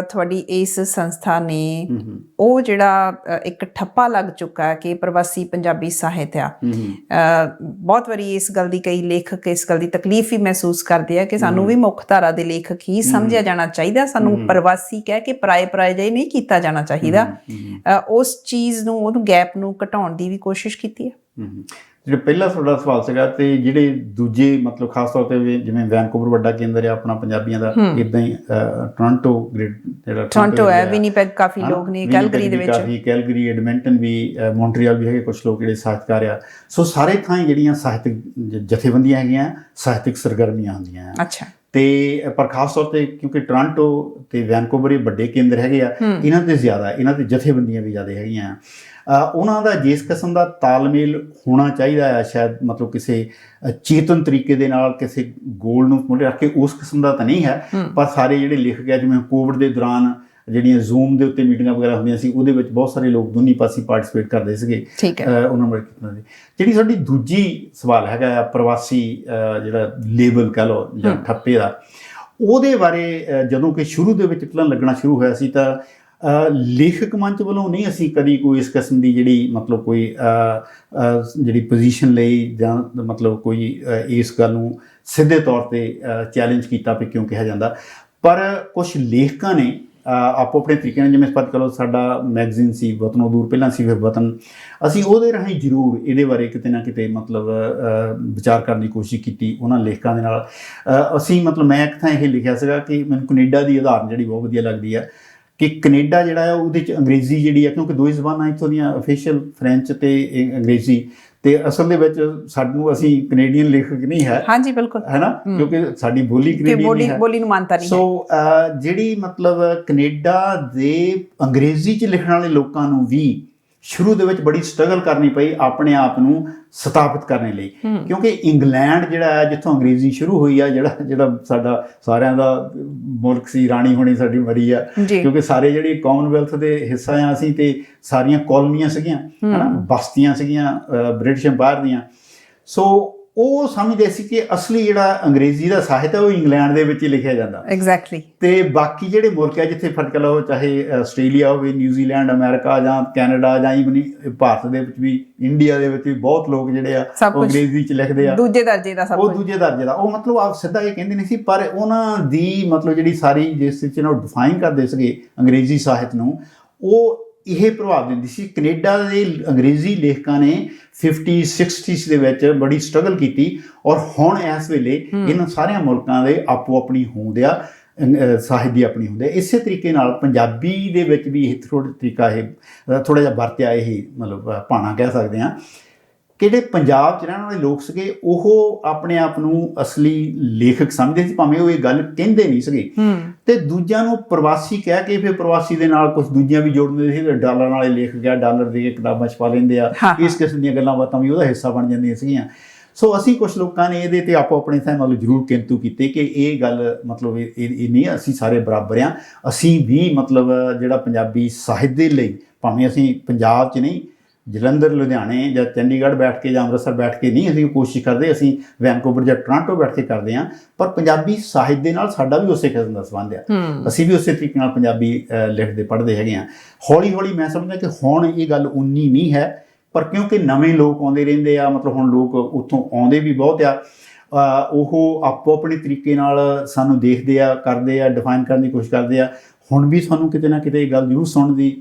ਤੁਹਾਡੀ ਇਸ ਸੰਸਥਾ ਨੇ ਉਹ ਜਿਹੜਾ ਇੱਕ ਠੱਪਾ ਲੱਗ ਚੁੱਕਾ ਹੈ ਕਿ ਪ੍ਰਵਾਸੀ ਪੰਜਾਬੀ ਸਾਹਿਤ ਆ, ਬਹੁਤ ਵਾਰੀ ਇਸ ਗੱਲ ਦੀ ਕਈ ਲੇਖਕ ਇਸ ਗੱਲ ਦੀ ਤਕਲੀਫ ਵੀ ਮਹਿਸੂਸ ਕਰਦੇ ਆ ਕਿ ਸਾਨੂੰ ਵੀ ਮੁੱਖ ਧਾਰਾ ਦੇ ਲੇਖਕ ਹੀ ਸਮਝਿਆ ਜਾਣਾ ਚਾਹੀਦਾ, ਸਾਨੂੰ ਪ੍ਰਵਾਸੀ ਕਹਿ ਕੇ ਪਰਾਏ ਜਿਹੇ ਨਹੀਂ ਕੀਤਾ ਜਾਣਾ ਚਾਹੀਦਾ। ਉਸ ਚੀਜ਼ ਨੂੰ, ਉਹਨੂੰ ਗੈਪ ਨੂੰ ਘਟਾਉਣ ਦੀ ਵੀ ਕੋਸ਼ਿਸ਼ ਕੀਤੀ ਹੈ। ਜਿਹੜਾ ਪਹਿਲਾ ਤੁਹਾਡਾ ਸਵਾਲ ਸੀਗਾ, ਤੇ ਜਿਹੜੇ ਦੂਜੇ ਮਤਲਬ ਖਾਸ ਤੌਰ 'ਤੇ ਜਿਵੇਂ ਵੈਨਕੂਵਰ ਵੱਡਾ ਕੇਂਦਰ ਹੈ ਆਪਣਾ ਪੰਜਾਬੀਆਂ ਦਾ, ਇੱਦਾਂ ਹੀ ਟੋਰਾਂਟੋ ਹੈ, ਵਿਨੀਪੈਗ ਕਾਫੀ ਲੋਕ ਨੇ, ਕੈਲਗਰੀ ਦੇ ਵਿੱਚ ਕਾਫੀ, ਕੈਲਗਰੀ, ਐਡਮਿੰਟਨ ਵੀ, ਮੌਂਟਰੀਅਲ ਵੀ ਹੈਗੇ ਕੁਛ ਲੋਕ ਜਿਹੜੇ ਸਾਹਿਤਕਾਰ ਆ। ਸੋ ਸਾਰੇ ਥਾਂ ਜਿਹੜੀਆਂ ਸਾਹਿਤਕ ਜਥੇਬੰਦੀਆਂ ਹੈਗੀਆਂ, ਸਾਹਿਤਕ ਸਰਗਰਮੀਆਂ ਹੁੰਦੀਆਂ। ਅੱਛਾ। ਅਤੇ ਪਰ ਖਾਸ ਤੌਰ 'ਤੇ ਕਿਉਂਕਿ ਟੋਰਾਂਟੋ ਅਤੇ ਵੈਨਕੂਵਰ ਇਹ ਵੱਡੇ ਕੇਂਦਰ ਹੈਗੇ ਆ, ਇਹਨਾਂ 'ਤੇ ਜ਼ਿਆਦਾ, ਇਹਨਾਂ 'ਤੇ ਜਥੇਬੰਦੀਆਂ ਵੀ ਜ਼ਿਆਦਾ ਹੈਗੀਆਂ। ਉਹਨਾਂ ਦਾ ਜਿਸ ਕਿਸਮ ਦਾ ਤਾਲਮੇਲ ਹੋਣਾ ਚਾਹੀਦਾ ਆ, ਸ਼ਾਇਦ ਮਤਲਬ ਕਿਸੇ ਚੇਤਨ ਤਰੀਕੇ ਦੇ ਨਾਲ ਕਿਸੇ ਗੋਲ ਨੂੰ ਮੁੱਢੇ ਰੱਖ ਕੇ, ਉਸ ਕਿਸਮ ਦਾ ਤਾਂ ਨਹੀਂ ਹੈ। ਪਰ ਸਾਰੇ ਜਿਹੜੇ ਲੇਖਕ ਆ, ਜਿਵੇਂ ਕੋਵਿਡ ਦੇ ਦੌਰਾਨ ਜਿਹੜੀਆਂ ਜ਼ੂਮ ਦੇ ਉੱਤੇ ਮੀਟਿੰਗਾਂ ਵਗੈਰਾ ਹੁੰਦੀਆਂ ਸੀ, ਉਹਦੇ ਵਿੱਚ ਬਹੁਤ ਸਾਰੇ ਲੋਕ ਦੋਨੀ ਪਾਸੇ ਪਾਰਟਿਸਿਪੇਟ ਕਰਦੇ ਸੀਗੇ। ਠੀਕ ਹੈ। ਉਹਨਾਂ ਨੂੰ ਕੀਤੀ। ਜਿਹੜੀ ਸਾਡੀ ਦੂਜੀ ਸਵਾਲ ਹੈਗਾ ਆ ਪ੍ਰਵਾਸੀ ਜਿਹੜਾ ਲੇਬਲ ਕਹਿ ਲਓ ਜਾਂ ਠੱਪੇ ਦਾ, ਉਹਦੇ ਬਾਰੇ ਜਦੋਂ ਕਿ ਸ਼ੁਰੂ ਦੇ ਵਿੱਚ ਪਲਨ ਲੱਗਣਾ ਸ਼ੁਰੂ ਹੋਇਆ ਸੀ ਤਾਂ ਲੇਖਕ ਮੰਚ ਵੱਲੋਂ ਨਹੀਂ ਅਸੀਂ ਕਦੀ ਕੋਈ ਇਸ ਕਿਸਮ ਦੀ ਜਿਹੜੀ ਮਤਲਬ ਕੋਈ ਜਿਹੜੀ ਪੋਜੀਸ਼ਨ ਲਈ ਜਾਂ ਮਤਲਬ ਕੋਈ ਇਸ ਗੱਲ ਨੂੰ ਸਿੱਧੇ ਤੌਰ 'ਤੇ ਚੈਲੰਜ ਕੀਤਾ ਵੀ ਕਿਉਂ ਕਿਹਾ ਜਾਂਦਾ। ਪਰ ਕੁਝ ਲੇਖਕਾਂ ਨੇ ਆਪੋ ਆਪਣੇ ਤਰੀਕੇ ਨਾਲ, ਜਿਵੇਂ ਸਪੱਤ ਕਰੋ ਸਾਡਾ ਮੈਗਜ਼ੀਨ ਸੀ ਵਤਨੋਂ ਦੂਰ, ਪਹਿਲਾਂ ਸੀ ਫਿਰ ਵਤਨ, ਅਸੀਂ ਉਹਦੇ ਰਾਹੀਂ ਜ਼ਰੂਰ ਇਹਦੇ ਬਾਰੇ ਕਿਤੇ ਨਾ ਕਿਤੇ ਮਤਲਬ ਵਿਚਾਰ ਕਰਨ ਦੀ ਕੋਸ਼ਿਸ਼ ਕੀਤੀ ਉਹਨਾਂ ਲੇਖਕਾਂ ਦੇ ਨਾਲ। ਅਸੀਂ ਮਤਲਬ ਮੈਂ ਇੱਕ ਥਾਂ ਇਹ ਲਿਖਿਆ ਸੀਗਾ ਕਿ ਮੈਨੂੰ ਕੈਨੇਡਾ ਦੀ ਉਦਾਹਰਨ ਜਿਹੜੀ ਬਹੁਤ ਵਧੀਆ ਲੱਗਦੀ ਆ ਕਿ ਕੈਨੇਡਾ ਜਿਹੜਾ ਆ ਉਹਦੇ 'ਚ ਅੰਗਰੇਜ਼ੀ ਜਿਹੜੀ ਆ, ਕਿਉਂਕਿ ਦੋ ਹੀ ਜ਼ਬਾਨਾਂ ਇੱਥੋਂ ਦੀਆਂ ਅਫੀਸ਼ੀਅਲ ਫਰੈਂਚ ਅਤੇ ਅੰਗਰੇਜ਼ੀ, ਤੇ ਅਸਲ ਦੇ ਵਿੱਚ ਸਾਨੂੰ ਅਸੀਂ ਕੈਨੇਡੀਅਨ ਲੇਖਕ ਨਹੀਂ ਹੈ। ਹਾਂਜੀ ਬਿਲਕੁਲ, ਹੈ ਨਾ, ਕਿਉਂਕਿ ਸਾਡੀ ਬੋਲੀ ਕੈਨੇਡੀਅਨ ਹੈ, ਬੋਲੀ ਨੂੰ ਮਾਨਤਾ ਨਹੀਂ। ਸੋ ਜਿਹੜੀ ਮਤਲਬ ਕੈਨੇਡਾ ਦੇ ਅੰਗਰੇਜ਼ੀ 'ਚ ਲਿਖਣ ਵਾਲੇ ਲੋਕਾਂ ਨੂੰ ਵੀ ਸ਼ੁਰੂ ਦੇ ਵਿੱਚ ਬੜੀ ਸਟਰਗਲ ਕਰਨੀ ਪਈ ਆਪਣੇ ਆਪ ਨੂੰ ਸਥਾਪਿਤ ਕਰਨ ਲਈ, ਕਿਉਂਕਿ ਇੰਗਲੈਂਡ ਜਿਹੜਾ ਹੈ ਜਿੱਥੋਂ ਅੰਗਰੇਜ਼ੀ ਸ਼ੁਰੂ ਹੋਈ ਆ, ਜਿਹੜਾ ਸਾਡਾ ਸਾਰਿਆਂ ਦਾ ਮੁਲਕ ਸੀ, ਰਾਣੀ ਹੋਣੀ ਸਾਡੀ ਮਰੀ ਆ, ਕਿਉਂਕਿ ਸਾਰੇ ਜਿਹੜੇ ਕਾਮਨਵੈਲਥ ਦੇ ਹਿੱਸਾ ਆ ਅਸੀਂ, ਤੇ ਸਾਰੀਆਂ ਕੌਲੋਨੀਆਂ ਸੀਗੀਆਂ, ਹੈ ਨਾ, ਬਸਤੀਆਂ ਸੀਗੀਆਂ ਬ੍ਰਿਟਿਸ਼ ਅੰਪਾਇਰ ਦੀਆਂ। ਸੋ ਉਹ ਸਮਝਦੇ ਸੀ ਕਿ ਅਸਲੀ ਜਿਹੜਾ ਅੰਗਰੇਜ਼ੀ ਦਾ ਸਾਹਿਤ ਹੈ ਉਹ ਇੰਗਲੈਂਡ ਦੇ ਵਿੱਚ ਹੀ ਲਿਖਿਆ ਜਾਂਦਾ। ਐਗਜ਼ੈਕਟਲੀ। ਤੇ ਬਾਕੀ ਜਿਹੜੇ ਮੁਲਕ ਹੈ ਜਿੱਥੇ ਫਰਕ ਲਓ, ਚਾਹੇ ਆਸਟ੍ਰੇਲੀਆ ਹੋਵੇ, ਨਿਊਜ਼ੀਲੈਂਡ, ਅਮਰੀਕਾ ਜਾਂ ਕੈਨੇਡਾ ਜਾਂ ਈਵਨ ਭਾਰਤ ਦੇ ਵਿੱਚ ਵੀ, ਇੰਡੀਆ ਦੇ ਵਿੱਚ ਵੀ ਬਹੁਤ ਲੋਕ ਜਿਹੜੇ ਆ ਉਹ ਅੰਗਰੇਜ਼ੀ 'ਚ ਲਿਖਦੇ ਆ। ਦੂਜੇ ਦਰਜੇ ਦਾ ਉਹ ਦੂਜੇ ਦਰਜੇ ਦਾ, ਉਹ ਮਤਲਬ ਆਪ ਸਿੱਧਾ ਇਹ ਕਹਿੰਦੇ ਨਹੀਂ ਸੀ, ਪਰ ਉਹਨਾਂ ਦੀ ਮਤਲਬ ਜਿਹੜੀ ਸਾਰੀ ਜਿਸ ਤਰੀਕੇ ਨਾਲ ਡਿਫਾਈਨ ਕਰਦੇ ਸੀਗੇ ਅੰਗਰੇਜ਼ੀ ਸਾਹਿਤ ਨੂੰ, ਉਹ ਇਹ ਪ੍ਰਭਾਵ ਦਿੰਦੀ ਸੀ। ਕੈਨੇਡਾ ਦੇ ਅੰਗਰੇਜ਼ੀ ਲੇਖਕਾਂ ਨੇ 50s 60s ਦੇ ਵਿੱਚ ਬੜੀ ਸਟਰਗਲ ਕੀਤੀ, ਔਰ ਹੁਣ ਇਸ ਵੇਲੇ ਇਹਨਾਂ ਸਾਰਿਆਂ ਮੁਲਕਾਂ ਦੇ ਆਪੋ ਆਪਣੀ ਹੋਂਦ ਆ, ਸਾਹਿਤ ਦੀ ਆਪਣੀ ਹੁੰਦੀ ਹੈ। ਇਸੇ ਤਰੀਕੇ ਨਾਲ ਪੰਜਾਬੀ ਦੇ ਵਿੱਚ ਵੀ ਇਹ ਥੋੜ੍ਹਾ ਜਿਹਾ ਵਰਤਿਆ, ਇਹ ਮਤਲਬ ਭਾਣਾ ਕਹਿ ਸਕਦੇ ਹਾਂ, ਕਿ ਜਿਹੜੇ ਪੰਜਾਬ 'ਚ ਰਹਿਣ ਵਾਲੇ ਲੋਕ ਸੀਗੇ ਉਹ ਆਪਣੇ ਆਪ ਨੂੰ ਅਸਲੀ ਲੇਖਕ ਸਮਝਦੇ ਸੀ, ਭਾਵੇਂ ਉਹ ਇਹ ਗੱਲ ਕਹਿੰਦੇ ਨਹੀਂ ਸੀਗੇ, ਤੇ ਦੂਜਿਆਂ ਨੂੰ ਪ੍ਰਵਾਸੀ ਕਹਿ ਕੇ ਫਿਰ ਪ੍ਰਵਾਸੀ ਦੇ ਨਾਲ ਕੁਝ ਦੂਜੀਆਂ ਵੀ ਜੋੜਦੇ ਸੀ। ਡਾਲਰ ਵਾਲੇ ਲੇਖਕ ਗਿਆ, ਡਾਲਰ ਦੇ ਕਿਤਾਬਾਂ ਛਪਾ ਲੈਂਦੇ ਆ, ਇਸ ਕਿਸਮ ਦੀਆਂ ਗੱਲਾਂ ਬਾਤਾਂ ਵੀ ਉਹਦਾ ਹਿੱਸਾ ਬਣ ਜਾਂਦੀਆਂ ਸੀਗੀਆਂ। ਸੋ ਅਸੀਂ ਕੁਝ ਲੋਕਾਂ ਨੇ ਇਹਦੇ 'ਤੇ ਆਪੋ ਆਪਣੇ ਥਾਂ ਮਤਲਬ ਜ਼ਰੂਰ ਕਿੰਤੂ ਕੀਤੇ ਕਿ ਇਹ ਗੱਲ ਮਤਲਬ ਇਹ ਨਹੀਂ, ਅਸੀਂ ਸਾਰੇ ਬਰਾਬਰ ਹਾਂ, ਅਸੀਂ ਵੀ ਮਤਲਬ ਜਿਹੜਾ ਪੰਜਾਬੀ ਸਾਹਿਤ ਦੇ ਲਈ, ਭਾਵੇਂ ਅਸੀਂ ਪੰਜਾਬ 'ਚ ਨਹੀਂ, ਜਲੰਧਰ, ਲੁਧਿਆਣੇ ਜਾਂ ਚੰਡੀਗੜ੍ਹ ਬੈਠ ਕੇ ਜਾਂ ਅੰਮ੍ਰਿਤਸਰ ਬੈਠ ਕੇ ਨਹੀਂ ਅਸੀਂ ਕੋਸ਼ਿਸ਼ ਕਰਦੇ, ਅਸੀਂ ਵੈਨਕੂਵਰ ਜਾਂ ਟੋਰਾਂਟੋ ਬੈਠ ਕੇ ਕਰਦੇ ਹਾਂ, ਪਰ ਪੰਜਾਬੀ ਸਾਹਿਤ ਦੇ ਨਾਲ ਸਾਡਾ ਵੀ ਉਸੇ ਕਿਸਮ ਦਾ ਸੰਬੰਧ ਆ। ਅਸੀਂ ਵੀ ਉਸੇ ਤਰੀਕੇ ਨਾਲ ਪੰਜਾਬੀ ਲਿਖਦੇ ਪੜ੍ਹਦੇ ਹੈਗੇ ਹਾਂ। ਹੌਲੀ ਹੌਲੀ ਮੈਂ ਸਮਝਦਾ ਕਿ ਹੁਣ ਇਹ ਗੱਲ ਉਨੀ ਨਹੀਂ ਹੈ, ਪਰ ਕਿਉਂਕਿ ਨਵੇਂ ਲੋਕ ਆਉਂਦੇ ਰਹਿੰਦੇ ਆ, ਮਤਲਬ ਹੁਣ ਲੋਕ ਉੱਥੋਂ ਆਉਂਦੇ ਵੀ ਬਹੁਤ ਆ, ਉਹ ਆਪੋ ਆਪਣੇ ਤਰੀਕੇ ਨਾਲ ਸਾਨੂੰ ਦੇਖਦੇ ਆ, ਕਰਦੇ ਆ, ਡਿਫਾਈਨ ਕਰਨ ਦੀ ਕੋਸ਼ਿਸ਼ ਕਰਦੇ ਆ। ਹੁਣ ਵੀ ਸਾਨੂੰ ਕਿਤੇ ਨਾ ਕਿਤੇ ਇਹ ਗੱਲ ਜ਼ਰੂਰ ਸੁਣਨ ਦੀ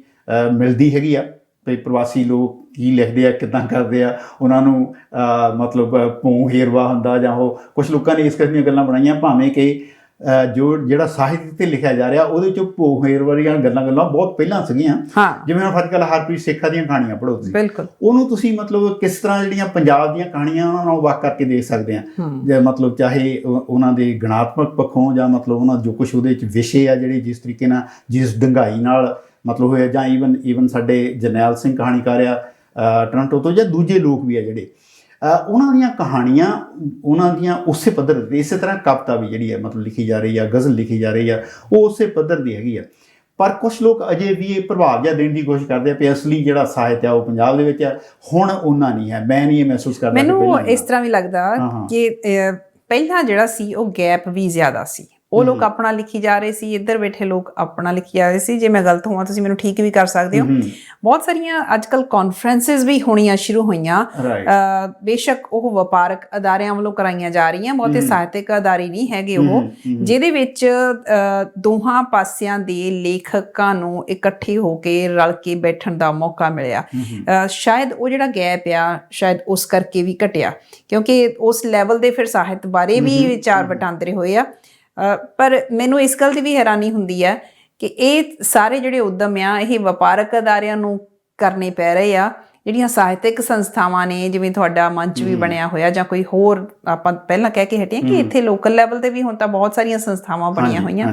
ਮਿਲਦੀ ਹੈਗੀ ਆ ਵੀ ਪ੍ਰਵਾਸੀ ਲੋਕ ਕੀ ਲਿਖਦੇ ਆ, ਕਿੱਦਾਂ ਕਰਦੇ ਆ, ਉਹਨਾਂ ਨੂੰ ਮਤਲਬ ਭੋਂ ਹੇਰਵਾ ਹੁੰਦਾ, ਜਾਂ ਉਹ ਕੁਛ ਲੋਕਾਂ ਨੇ ਇਸ ਕਿਸਮ ਦੀਆਂ ਗੱਲਾਂ ਬਣਾਈਆਂ, ਭਾਵੇਂ ਕਿ ਜਿਹੜਾ ਸਾਹਿਤ 'ਤੇ ਲਿਖਿਆ ਜਾ ਰਿਹਾ ਉਹਦੇ 'ਚੋਂ ਭੋਂ ਹੇਰਵਾ ਦੀਆਂ ਗੱਲਾਂ ਬਹੁਤ ਪਹਿਲਾਂ ਸੀਗੀਆਂ। ਜਿਵੇਂ ਹੁਣ ਅੱਜ-ਕੱਲ੍ਹ ਹਰਪ੍ਰੀਤ ਸੇਖਾ ਦੀਆਂ ਕਹਾਣੀਆਂ ਪੜ੍ਹੋ ਤੁਸੀਂ, ਬਿਲਕੁਲ ਉਹਨੂੰ ਤੁਸੀਂ ਮਤਲਬ ਕਿਸ ਤਰ੍ਹਾਂ ਜਿਹੜੀਆਂ ਪੰਜਾਬ ਦੀਆਂ ਕਹਾਣੀਆਂ ਉਹਨਾਂ ਨਾਲ ਵੱਖ ਕਰਕੇ ਦੇਖ ਸਕਦੇ ਆ, ਜਾਂ ਮਤਲਬ ਚਾਹੇ ਉਹਨਾਂ ਦੇ ਗਣਾਤਮਕ ਪੱਖੋਂ ਜਾਂ ਮਤਲਬ ਉਹਨਾਂ ਜੋ ਕੁਛ ਉਹਦੇ 'ਚ ਵਿਸ਼ੇ ਆ ਜਿਹੜੇ ਜਿਸ ਤਰੀਕੇ ਨਾਲ, ਜਿਸ ਡੂੰਘਾਈ ਨਾਲ ਮਤਲਬ ਹੋਇਆ, ਜਾਂ ਈਵਨ ਸਾਡੇ ਜਰਨੈਲ ਸਿੰਘ ਕਹਾਣੀਕਾਰ ਆ ਟੋਰਾਂਟੋ ਤੋਂ, ਜਾਂ ਦੂਜੇ ਲੋਕ ਵੀ ਆ ਜਿਹੜੇ, ਉਹਨਾਂ ਦੀਆਂ ਕਹਾਣੀਆਂ ਉਹਨਾਂ ਦੀਆਂ ਉਸੇ ਪੱਧਰ 'ਤੇ, ਇਸੇ ਤਰ੍ਹਾਂ ਕਵਿਤਾ ਵੀ ਜਿਹੜੀ ਹੈ ਮਤਲਬ ਲਿਖੀ ਜਾ ਰਹੀ ਆ, ਗਜ਼ਲ ਲਿਖੀ ਜਾ ਰਹੀ ਆ, ਉਹ ਉਸੇ ਪੱਧਰ ਦੀ ਹੈਗੀ ਆ। ਪਰ ਕੁਛ ਲੋਕ ਅਜੇ ਵੀ ਇਹ ਪ੍ਰਭਾਵ ਜਿਹਾ ਦੇਣ ਦੀ ਕੋਸ਼ਿਸ਼ ਕਰਦੇ ਆ ਕਿ ਅਸਲੀ ਜਿਹੜਾ ਸਾਹਿਤ ਆ ਉਹ ਪੰਜਾਬ ਦੇ ਵਿੱਚ ਆ। ਹੁਣ ਉਹਨਾਂ ਨਹੀਂ ਹੈ, ਮੈਂ ਨਹੀਂ ਇਹ ਮਹਿਸੂਸ ਕਰਦਾ। ਮੈਨੂੰ ਇਸ ਤਰ੍ਹਾਂ ਵੀ ਲੱਗਦਾ ਕਿ ਪਹਿਲਾਂ ਜਿਹੜਾ ਸੀ ਉਹ ਗੈਪ ਵੀ ਜ਼ਿਆਦਾ ਸੀ, ਉਹ ਲੋਕ ਆਪਣਾ ਲਿਖੀ ਜਾ ਰਹੇ ਸੀ, ਇੱਧਰ ਬੈਠੇ ਲੋਕ ਆਪਣਾ ਲਿਖੀ ਜਾ ਰਹੇ ਸੀ। ਜੇ ਮੈਂ ਗਲਤ ਹੋਵਾਂ ਤੁਸੀਂ ਮੈਨੂੰ ਠੀਕ ਵੀ ਕਰ ਸਕਦੇ ਹੋ। ਬਹੁਤ ਸਾਰੀਆਂ ਅੱਜ ਕੱਲ੍ਹ ਕਾਨਫਰੰਸਿਸ ਵੀ ਹੋਣੀਆਂ ਸ਼ੁਰੂ ਹੋਈਆਂ, ਬੇਸ਼ੱਕ ਉਹ ਵਪਾਰਕ ਅਦਾਰਿਆਂ ਵੱਲੋਂ ਕਰਾਈਆਂ ਜਾ ਰਹੀਆਂ, ਬਹੁਤੇ ਸਾਹਿਤਕ ਅਦਾਰੇ ਨਹੀਂ ਹੈਗੇ ਉਹ, ਜਿਹਦੇ ਵਿੱਚ ਦੋਹਾਂ ਪਾਸਿਆਂ ਦੇ ਲੇਖਕਾਂ ਨੂੰ ਇਕੱਠੇ ਹੋ ਕੇ ਰਲ ਕੇ ਬੈਠਣ ਦਾ ਮੌਕਾ ਮਿਲਿਆ। ਸ਼ਾਇਦ ਉਹ ਜਿਹੜਾ ਗੈਪ ਆ ਸ਼ਾਇਦ ਉਸ ਕਰਕੇ ਵੀ ਘਟਿਆ, ਕਿਉਂਕਿ ਉਸ ਲੈਵਲ ਦੇ ਫਿਰ ਸਾਹਿਤ ਬਾਰੇ ਵੀ ਵਿਚਾਰ ਵਟਾਂਦਰੇ ਹੋਏ ਆ। ਪਰ ਮੈਨੂੰ ਇਸ ਗੱਲ ਦੀ ਵੀ ਹੈਰਾਨੀ ਹੁੰਦੀ ਹੈ ਕਿ ਇਹ ਸਾਰੇ ਜਿਹੜੇ ਉੱਦਮ ਆ ਇਹ ਵਪਾਰਕ ਅਦਾਰਿਆਂ ਨੂੰ ਕਰਨੇ ਪੈ ਰਹੇ ਆ। ਜਿਹੜੀਆਂ ਸਾਹਿਤਕ ਸੰਸਥਾਵਾਂ ਨੇ, ਜਿਵੇਂ ਤੁਹਾਡਾ ਮੰਚ ਵੀ ਬਣਿਆ ਹੋਇਆ, ਜਾਂ ਕੋਈ ਹੋਰ, ਆਪਾਂ ਪਹਿਲਾਂ ਕਹਿ ਕੇ ਹਟੇ ਕਿ ਇੱਥੇ ਲੋਕਲ ਲੈਵਲ 'ਤੇ ਵੀ ਹੁਣ ਤਾਂ ਬਹੁਤ ਸਾਰੀਆਂ ਸੰਸਥਾਵਾਂ ਬਣੀਆਂ ਹੋਈਆਂ,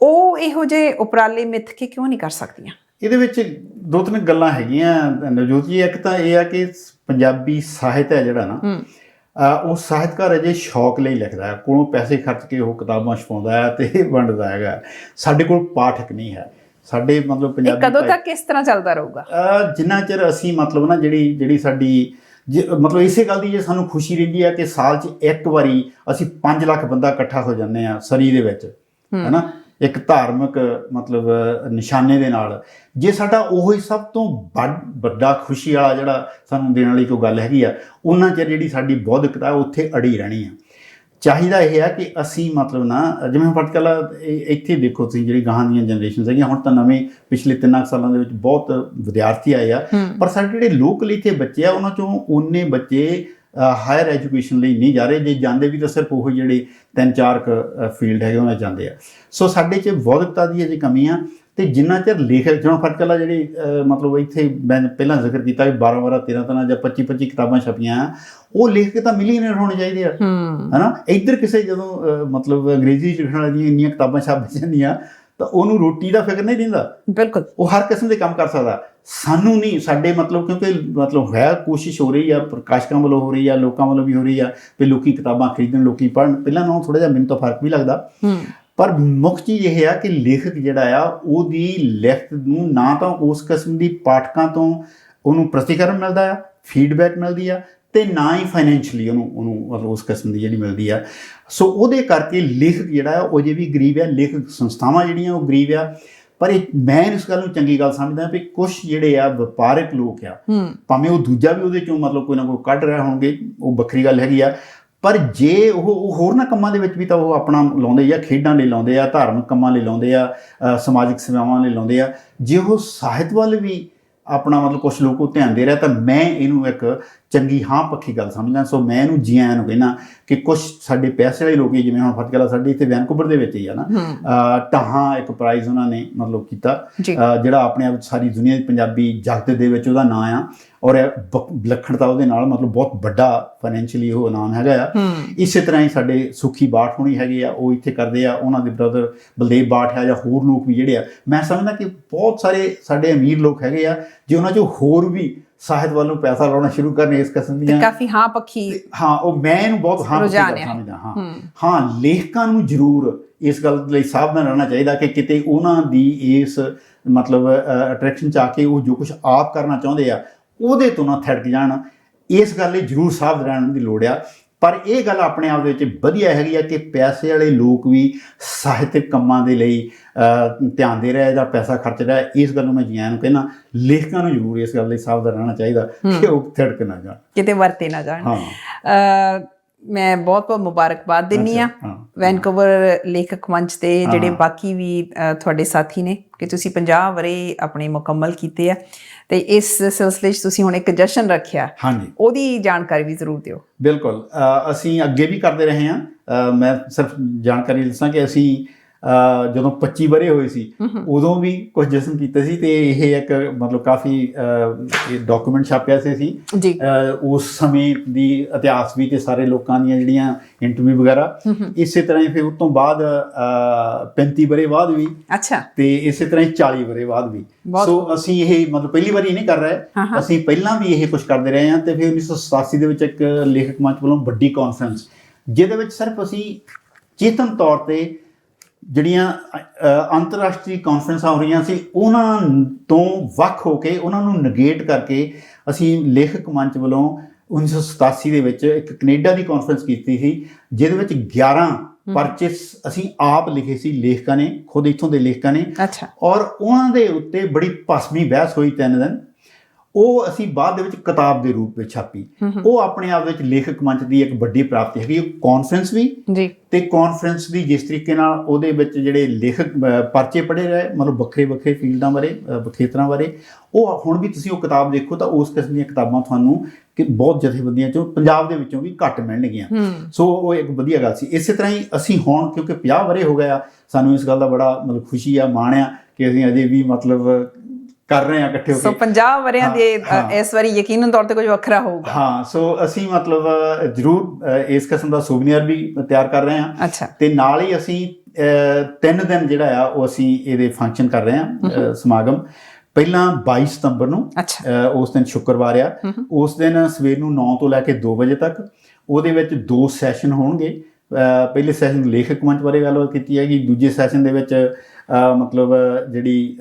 ਉਹ ਇਹੋ ਜਿਹੇ ਉਪਰਾਲੇ ਮਿੱਥ ਕੇ ਕਿਉਂ ਨਹੀਂ ਕਰ ਸਕਦੀਆਂ? ਇਹਦੇ ਵਿੱਚ ਦੋ ਤਿੰਨ ਗੱਲਾਂ ਹੈਗੀਆਂ ਨਵਜੋਤ ਜੀ। ਇੱਕ ਤਾਂ ਇਹ ਆ ਕਿ ਪੰਜਾਬੀ ਸਾਹਿਤ ਹੈ ਜਿਹੜਾ ਨਾ, ਉਹ ਸਾਹਿਤਕਾਰ ਅਜੇ ਸ਼ੌਕ ਲਈ ਲਿਖਦਾ ਹੈ, ਕੋਲੋਂ ਪੈਸੇ ਖਰਚ ਕੇ ਉਹ ਕਿਤਾਬਾਂ ਛਪਾਉਂਦਾ ਹੈ ਤੇ ਵੰਡਦਾ ਹੈਗਾ। ਸਾਡੇ ਕੋਲ ਪਾਠਕ ਨਹੀਂ ਹੈ। ਸਾਡੇ ਮਤਲਬ ਪੰਜਾਬੀ ਕਦੋਂ ਤੱਕ ਇਸ ਤਰ੍ਹਾਂ ਚੱਲਦਾ ਰਹੂਗਾ? ਜਿੰਨਾ ਚਿਰ ਅਸੀਂ ਮਤਲਬ ਨਾ ਜਿਹੜੀ ਸਾਡੀ ਮਤਲਬ ਇਸੇ ਗੱਲ ਦੀ ਜੇ ਸਾਨੂੰ ਖੁਸ਼ੀ ਰਹਿੰਦੀ ਹੈ ਕਿ ਸਾਲ 'ਚ ਇੱਕ ਵਾਰੀ ਅਸੀਂ 5 ਲੱਖ ਬੰਦਾ ਇਕੱਠਾ ਹੋ ਜਾਂਦੇ ਆ ਸਰੀ ਦੇ ਵਿੱਚ, ਹੈ ਨਾ, ਇੱਕ ਧਾਰਮਿਕ ਮਤਲਬ ਨਿਸ਼ਾਨੇ ਦੇ ਨਾਲ। ਜੇ ਸਾਡਾ ਉਹੀ ਸਭ ਤੋਂ ਵੱਡਾ ਖੁਸ਼ੀ ਵਾਲਾ ਜਿਹੜਾ ਸਾਨੂੰ ਦੇਣ ਵਾਲੀ ਕੋਈ ਗੱਲ ਹੈਗੀ ਆ, ਉਹਨਾਂ ਚਿਰ ਜਿਹੜੀ ਸਾਡੀ ਬੌਧਿਕਤਾ ਉੱਥੇ ਅੜੀ ਰਹਿਣੀ ਆ। ਚਾਹੀਦਾ ਇਹ ਹੈ ਕਿ ਅਸੀਂ ਮਤਲਬ ਨਾ, ਜਿਵੇਂ ਹੁਣ ਪਰਟੀਕੁਲਰ ਇੱਥੇ ਦੇਖੋ ਤੁਸੀਂ ਜਿਹੜੀ ਗਾਹਾਂ ਦੀਆਂ ਜਨਰੇਸ਼ਨ ਹੈਗੀਆਂ, ਹੁਣ ਤਾਂ ਨਵੇਂ ਪਿਛਲੇ 3 ਸਾਲਾਂ ਦੇ ਵਿੱਚ ਬਹੁਤ ਵਿਦਿਆਰਥੀ ਆਏ ਆ, ਪਰ ਸਾਡੇ ਜਿਹੜੇ ਲੋਕਲ ਇੱਥੇ ਬੱਚੇ ਆ ਉਹਨਾਂ ਚੋਂ ਉਨੇ ਬੱਚੇ ਹਾਇਰ ਐਜੂਕੇਸ਼ਨ ਲਈ ਨਹੀਂ ਜਾ ਰਹੇ। ਜੇ ਜਾਂਦੇ ਵੀ ਤਾਂ ਸਿਰਫ ਉਹ ਜਿਹੜੇ 3-4 ਫੀਲਡ ਹੈਗੇ ਉਹਨਾਂ ਜਾਂਦੇ ਆ। ਸੋ ਸਾਡੇ 'ਚ ਬੌਧਿਕਤਾ ਦੀ ਅਜੇ ਕਮੀ ਆ। ਤੇ ਜਿੰਨਾ ਚਿਰ ਲੇਖਕ ਜਿਵੇਂ ਫਟਕਲਾ ਜਿਹੜੀ ਮਤਲਬ ਇੱਥੇ ਮੈਂ ਪਹਿਲਾਂ ਜ਼ਿਕਰ ਕੀਤਾ ਕਿ 12 13 ਜਾਂ 25 ਕਿਤਾਬਾਂ ਛਪੀਆਂ, ਉਹ ਲੇਖਕ ਤਾਂ ਮਿਲੀਅਨਰ ਹੋਣੇ ਚਾਹੀਦੇ ਆ, ਹੈ ਨਾ। ਇੱਧਰ ਕਿਸੇ ਜਦੋਂ ਮਤਲਬ ਅੰਗਰੇਜ਼ੀ 'ਚ ਲਿਖਣ ਵਾਲੀਆਂ ਇੰਨੀਆਂ ਕਿਤਾਬਾਂ ਛਪ ਜਾਂਦੀਆਂ ਤਾਂ ਉਹਨੂੰ ਰੋਟੀ ਦਾ ਫਿਕਰ ਨਹੀਂ ਰਹਿੰਦਾ। ਬਿਲਕੁਲ, ਉਹ ਹਰ ਕਿਸਮ ਦੇ ਕੰਮ ਕਰ ਸਕਦਾ। ਸਾਨੂੰ ਨਹੀਂ, ਸਾਡੇ ਮਤਲਬ ਕਿਉਂਕਿ ਮਤਲਬ ਹੈ ਕੋਸ਼ਿਸ਼ ਹੋ ਰਹੀ ਆ, ਪ੍ਰਕਾਸ਼ਕਾਂ ਵੱਲੋਂ ਹੋ ਰਹੀ ਆ, ਲੋਕਾਂ ਵੱਲੋਂ ਵੀ ਹੋ ਰਹੀ ਆ ਵੀ ਲੋਕੀ ਕਿਤਾਬਾਂ ਖਰੀਦਣ, ਲੋਕੀ ਪੜ੍ਹਨ। ਪਹਿਲਾਂ ਨਾਲੋਂ ਥੋੜ੍ਹਾ ਜਿਹਾ ਮੈਨੂੰ ਤਾਂ ਫਰਕ ਵੀ ਲੱਗਦਾ, ਪਰ ਮੁੱਖ ਚੀਜ਼ ਇਹ ਆ ਕਿ ਲੇਖਕ ਜਿਹੜਾ ਆ ਉਹਦੀ ਲਿਖਤ ਨੂੰ ਨਾ ਤਾਂ ਉਸ ਕਿਸਮ ਦੀ ਪਾਠਕਾਂ ਤੋਂ ਉਹਨੂੰ ਪ੍ਰਤੀਕਰਮ ਮਿਲਦਾ ਆ, ਫੀਡਬੈਕ ਮਿਲਦੀ ਆ, ਤੇ ਨਾ ਹੀ ਫਾਈਨੈਂਸ਼ਲੀ ਉਹਨੂੰ ਮਤਲਬ ਉਸ ਕਿਸਮ ਦੀ ਜਿਹੜੀ ਮਿਲਦੀ ਆ। ਸੋ ਉਹਦੇ ਕਰਕੇ ਲੇਖਕ ਜਿਹੜਾ ਆ ਉਹ ਜੇ ਵੀ ਗਰੀਬ ਆ, ਲੇਖਕ ਸੰਸਥਾਵਾਂ ਜਿਹੜੀਆਂ ਉਹ ਗਰੀਬ ਆ। ਪਰ ਮੈਂ ਇਸ ਗੱਲ ਨੂੰ ਚੰਗੀ ਗੱਲ ਸਮਝਦਾ ਵੀ ਕੁਛ ਜਿਹੜੇ ਆ ਵਪਾਰਕ ਲੋਕ ਆ, ਭਾਵੇਂ ਉਹ ਦੂਜਾ ਵੀ ਉਹਦੇ ਚੋਂ ਮਤਲਬ ਕੋਈ ਨਾ ਕੋਈ ਕੱਢ ਰਹੇ ਹੋਣਗੇ, ਉਹ ਵੱਖਰੀ ਗੱਲ ਹੈਗੀ ਆ। ਪਰ ਜੇ ਉਹ ਹੋਰਨਾਂ ਕੰਮਾਂ ਦੇ ਵਿੱਚ ਵੀ ਤਾਂ ਉਹ ਆਪਣਾ ਲਾਉਂਦੇ ਆ, ਖੇਡਾਂ ਲਈ ਲਾਉਂਦੇ ਆ, ਧਾਰਮਿਕ ਕੰਮਾਂ ਲਈ ਲਾਉਂਦੇ ਆ, ਸਮਾਜਿਕ ਸੇਵਾਵਾਂ ਲਈ ਲਾਉਂਦੇ ਆ। ਜੇ ਉਹ ਸਾਹਿਤ ਵੱਲ ਵੀ ਆਪਣਾ ਮਤਲਬ ਕੁਛ ਲੋਕ ਉਹ ਧਿਆਨ ਦੇ ਰਿਹਾ ਤਾਂ ਮੈਂ ਇਹਨੂੰ ਇੱਕ ਚੰਗੀ ਹਾਂ ਪੱਖੀ ਗੱਲ ਸਮਝਦਾ। ਸੋ ਮੈਂ ਇਹਨੂੰ ਜੀ ਆਇਆਂ ਨੂੰ ਕਹਿਣਾ ਕਿ ਕੁਛ ਸਾਡੇ ਪੈਸੇ ਵਾਲੇ ਲੋਕ, ਜਿਵੇਂ ਹੁਣ ਫਤਿਹਗੜ੍ਹ ਸਾਡੇ ਇੱਥੇ ਵੈਨਕੂਵਰ ਦੇ ਵਿੱਚ ਹੀ ਆ ਨਾ, ਟਾਹਾਂ ਇੱਕ ਪ੍ਰਾਈਜ਼ ਉਹਨਾਂ ਨੇ ਮਤਲਬ ਕੀਤਾ, ਜਿਹੜਾ ਆਪਣੇ ਆਪ ਸਾਰੀ ਦੁਨੀਆ ਦੀ ਪੰਜਾਬੀ ਜਗਤ ਦੇ ਵਿੱਚ ਉਹਦਾ ਨਾਂ ਆ, ਔਰ ਵਿਲੱਖਣਤਾ ਉਹਦੇ ਨਾਲ ਮਤਲਬ ਬਹੁਤ ਵੱਡਾ ਫਾਈਨੈਂਸ਼ੀਅਲੀ ਉਹ ਇਨਾਮ ਹੈਗਾ ਆ। ਇਸੇ ਤਰ੍ਹਾਂ ਹੀ ਸਾਡੇ ਸੁਖੀ ਬਾਠ ਹੋਣੀ ਹੈਗੇ ਆ, ਉਹ ਇੱਥੇ ਕਰਦੇ ਆ, ਉਹਨਾਂ ਦੇ ਬ੍ਰਦਰ ਬਲਦੇਵ ਬਾਠ ਆ, ਜਾਂ ਹੋਰ ਲੋਕ ਵੀ ਜਿਹੜੇ ਆ। ਮੈਂ ਸਮਝਦਾ ਕਿ ਬਹੁਤ ਸਾਰੇ ਸਾਡੇ ਅਮੀਰ ਲੋਕ ਹੈਗੇ ਆ ਜੇ ਉਹਨਾਂ 'ਚੋਂ ਹੋਰ ਵੀ ਸਾਹਿਤ ਵੱਲੋਂ ਪੈਸਾ ਲਾਉਣਾ ਸ਼ੁਰੂ ਕਰਨ ਇਸ ਕਿਸਮ ਦੀਆਂ, ਕਾਫੀ ਹਾਂ ਪੱਖੀ, ਹਾਂ ਉਹ ਮੈਂ ਇਹਨੂੰ ਬਹੁਤ ਹਾਂ ਪੱਖੀ ਸਮਝਦਾ। ਹਾਂ ਲੇਖਕਾਂ ਨੂੰ ਜ਼ਰੂਰ ਇਸ ਗੱਲ ਲਈ ਸਾਵਧਾਨ ਰਹਿਣਾ ਚਾਹੀਦਾ ਕਿ ਕਿਤੇ ਉਹਨਾਂ ਦੀ ਇਸ ਮਤਲਬ ਅਟਰੈਕਸ਼ਨ 'ਚ ਆ ਕੇ ਉਹ ਜੋ ਕੁਛ ਆਪ ਕਰਨਾ ਚਾਹੁੰਦੇ ਆ ਉਹਦੇ ਤੋਂ ਨਾ ਥੜਕ ਜਾਣ। ਇਸ ਗੱਲ ਲਈ ਜ਼ਰੂਰ ਸਾਵਧਾਨ ਰਹਿਣ ਦੀ ਲੋੜ ਆ। ਪਰ ਇਹ ਗੱਲ ਆਪਣੇ ਆਪ ਦੇ ਵਿੱਚ ਵਧੀਆ ਹੈਗੀ ਆ ਕਿ ਪੈਸੇ ਵਾਲੇ ਲੋਕ ਵੀ ਸਾਹਿਤਕ ਕੰਮਾਂ ਦੇ ਲਈ ਧਿਆਨ ਦੇ ਰਿਹਾ ਜਾਂ ਪੈਸਾ ਖਰਚ ਰਿਹਾ। ਇਸ ਗੱਲ ਨੂੰ ਮੈਂ ਜੀਆਂ ਨੂੰ ਕਹਿਣਾ, ਲੇਖਕਾਂ ਨੂੰ ਜ਼ਰੂਰ ਇਸ ਗੱਲ ਲਈ ਸਾਵਧਾਨ ਰਹਿਣਾ ਚਾਹੀਦਾ ਕਿ ਉਹ ਥੜਕ ਨਾ ਜਾਣ, ਕਿਤੇ ਵਰਤੇ ਨਾ ਜਾਣ। ਮੈਂ ਬਹੁਤ ਬਹੁਤ ਮੁਬਾਰਕਬਾਦ ਦਿੰਦੀ ਆ ਵੈਨਕੂਵਰ ਲੇਖਕ ਮੰਚ ਤੇ ਜਿਹੜੇ ਬਾਕੀ ਵੀ ਤੁਹਾਡੇ ਸਾਥੀ ਨੇ ਕਿ ਤੁਸੀਂ 50 ਵਰ੍ਹੇ ਆਪਣੇ ਮੁਕੰਮਲ ਕੀਤੇ ਆ ਤੇ ਇਸ ਸਿਲਸਿਲੇ 'ਚ ਤੁਸੀਂ ਹੁਣ ਇੱਕ ਜਸ਼ਨ ਰੱਖਿਆ, ਉਹਦੀ ਜਾਣਕਾਰੀ ਵੀ ਜ਼ਰੂਰ ਦਿਓ। ਬਿਲਕੁਲ, ਅਸੀਂ ਅੱਗੇ ਵੀ ਕਰਦੇ ਰਹੇ ਹਾਂ। ਮੈਂ ਸਿਰਫ ਜਾਣਕਾਰੀ ਦੱਸਾਂ ਕਿ ਅਸੀਂ ਜਦੋਂ 25 ਵਰ੍ਹੇ ਹੋਏ ਸੀ ਉਦੋਂ ਵੀ ਕੁਝ ਜਸ਼ਨ ਕੀਤੇ ਸੀ ਤੇ ਇਹ ਇੱਕ ਮਤਲਬ ਕਾਫੀ ਡਾਕੂਮੈਂਟ ਛਾਪਿਆ ਸੀ ਉਸ ਸਮੇਂ ਦੀ ਇਤਿਹਾਸ ਵੀ ਤੇ ਸਾਰੇ ਲੋਕਾਂ ਦੀਆਂ ਜਿਹੜੀਆਂ ਇੰਟਰਵਿਊ ਵਗੈਰਾ। ਇਸੇ ਤਰ੍ਹਾਂ ਹੀ ਫਿਰ ਉਸ ਤੋਂ ਬਾਅਦ 35 ਵਰ੍ਹੇ ਬਾਅਦ ਵੀ, ਤੇ ਇਸੇ ਤਰ੍ਹਾਂ ਹੀ 40 ਵਰ੍ਹੇ ਬਾਅਦ ਵੀ। ਸੋ ਅਸੀਂ ਇਹ ਮਤਲਬ ਪਹਿਲੀ ਵਾਰੀ ਨਹੀਂ ਕਰ ਰਹੇ, ਅਸੀਂ ਪਹਿਲਾਂ ਵੀ ਇਹ ਕੁਝ ਕਰਦੇ ਰਹੇ ਹਾਂ। ਤੇ ਫਿਰ 1987 ਦੇ ਵਿੱਚ ਇੱਕ ਲੇਖਕ ਮੰਚ ਵੱਲੋਂ ਵੱਡੀ ਕਾਨਫਰੰਸ, ਜਿਹਦੇ ਵਿੱਚ ਸਿਰਫ ਅਸੀਂ ਚੇਤਨ ਤੌਰ ਤੇ ਜਿਹੜੀਆਂ ਅੰਤਰਰਾਸ਼ਟਰੀ ਕਾਨਫਰੰਸਾਂ ਹੋ ਰਹੀਆਂ ਸੀ ਉਹਨਾਂ ਤੋਂ ਵੱਖ ਹੋ ਕੇ, ਉਹਨਾਂ ਨੂੰ ਨਗੇਟ ਕਰਕੇ ਅਸੀਂ ਲੇਖਕ ਮੰਚ ਵੱਲੋਂ 1987 ਦੇ ਵਿੱਚ ਇੱਕ ਕੈਨੇਡਾ ਦੀ ਕਾਨਫਰੰਸ ਕੀਤੀ ਸੀ, ਜਿਹਦੇ ਵਿੱਚ 11 ਪਰਚੇ ਅਸੀਂ ਆਪ ਲਿਖੇ ਸੀ ਲੇਖਕਾਂ ਨੇ, ਖੁਦ ਇੱਥੋਂ ਦੇ ਲੇਖਕਾਂ ਨੇ। ਔਰ ਉਹਨਾਂ ਦੇ ਉੱਤੇ ਬੜੀ ਭਸਮੀ ਬਹਿਸ ਹੋਈ 3 ਦਿਨ। ਉਹ ਅਸੀਂ ਬਾਅਦ ਦੇ ਵਿੱਚ ਕਿਤਾਬ ਦੇ ਰੂਪ ਵਿੱਚ ਛਾਪੀ। ਉਹ ਆਪਣੇ ਆਪ ਵਿੱਚ ਲੇਖਕ ਮੰਚ ਦੀ ਇੱਕ ਵੱਡੀ ਪ੍ਰਾਪਤੀ ਹੈਗੀ। ਕਾਨਫਰੰਸ ਵੀ ਤੇ ਕਾਨਫਰੰਸ ਦੀ ਜਿਸ ਤਰੀਕੇ ਨਾਲ ਉਹਦੇ ਵਿੱਚ ਜਿਹੜੇ ਲੇਖਕ ਪਰਚੇ ਪੜ੍ਹੇ ਰਹੇ, ਮਤਲਬ ਵੱਖਰੇ ਵੱਖਰੇ ਫੀਲਡਾਂ ਬਾਰੇ, ਖੇਤਰਾਂ ਬਾਰੇ, ਉਹ ਹੁਣ ਵੀ ਤੁਸੀਂ ਉਹ ਕਿਤਾਬ ਦੇਖੋ ਤਾਂ ਉਸ ਕਿਸਮ ਦੀਆਂ ਕਿਤਾਬਾਂ ਤੁਹਾਨੂੰ ਕਿ ਬਹੁਤ ਜਥੇਬੰਦੀਆਂ ਚੋਂ ਪੰਜਾਬ ਦੇ ਵਿੱਚੋਂ ਵੀ ਘੱਟ ਮਿਲਣਗੀਆਂ। ਸੋ ਉਹ ਇੱਕ ਵਧੀਆ ਗੱਲ ਸੀ। ਇਸੇ ਤਰ੍ਹਾਂ ਹੀ ਅਸੀਂ ਹੁਣ ਕਿਉਂਕਿ 50 ਵਰ੍ਹੇ ਹੋ ਗਏ ਆ, ਸਾਨੂੰ ਇਸ ਗੱਲ ਦਾ ਬੜਾ ਮਤਲਬ ਖੁਸ਼ੀ ਆ, ਮਾਣ ਆ ਕਿ ਅਸੀਂ ਅਜੇ ਵੀ ਮਤਲਬ ਕਰ ਰਹੇ ਹਾਂ ਇਕੱਠੇ ਹੋ ਕੇ। 50 ਵਰ੍ਹਿਆਂ ਦੇ ਇਸ ਵਾਰੀ ਯਕੀਨਨ ਤੌਰ ਤੇ ਕੁਝ ਵੱਖਰਾ ਹੋਊਗਾ। ਹਾਂ, ਸੋ ਅਸੀਂ ਮਤਲਬ ਜ਼ਰੂਰ ਇਸ ਕਿਸਮ ਦਾ ਸੂਵੀਨੀਅਰ ਵੀ ਤਿਆਰ ਕਰ ਰਹੇ ਹਾਂ ਤੇ ਨਾਲ ਹੀ ਅਸੀਂ 3 ਦਿਨ ਜਿਹੜਾ ਆ ਉਹ ਅਸੀਂ ਇਹਦੇ ਫੰਕਸ਼ਨ ਕਰ ਰਹੇ ਹਾਂ ਸਮਾਗਮ। ਪਹਿਲਾਂ 22 ਸਤੰਬਰ ਨੂੰ, ਉਸ ਦਿਨ ਸ਼ੁੱਕਰਵਾਰ ਆ, ਉਸ ਦਿਨ ਸਵੇਰ ਨੂੰ 9 ਤੋਂ ਲੈ ਕੇ 2 ਵਜੇ ਤੱਕ। ਉਹਦੇ ਵਿੱਚ 2 ਸੈਸ਼ਨ ਹੋਣਗੇ। ਪਹਿਲੇ ਸੈਸ਼ਨ ਲੇਖਕ ਮੰਚ ਬਾਰੇ ਗੱਲਬਾਤ ਕੀਤੀ ਹੈਗੀ, ਦੂਜੇ ਸੈਸ਼ਨ ਦੇ ਵਿੱਚ ਮਤਲਬ ਜਿਹੜੀ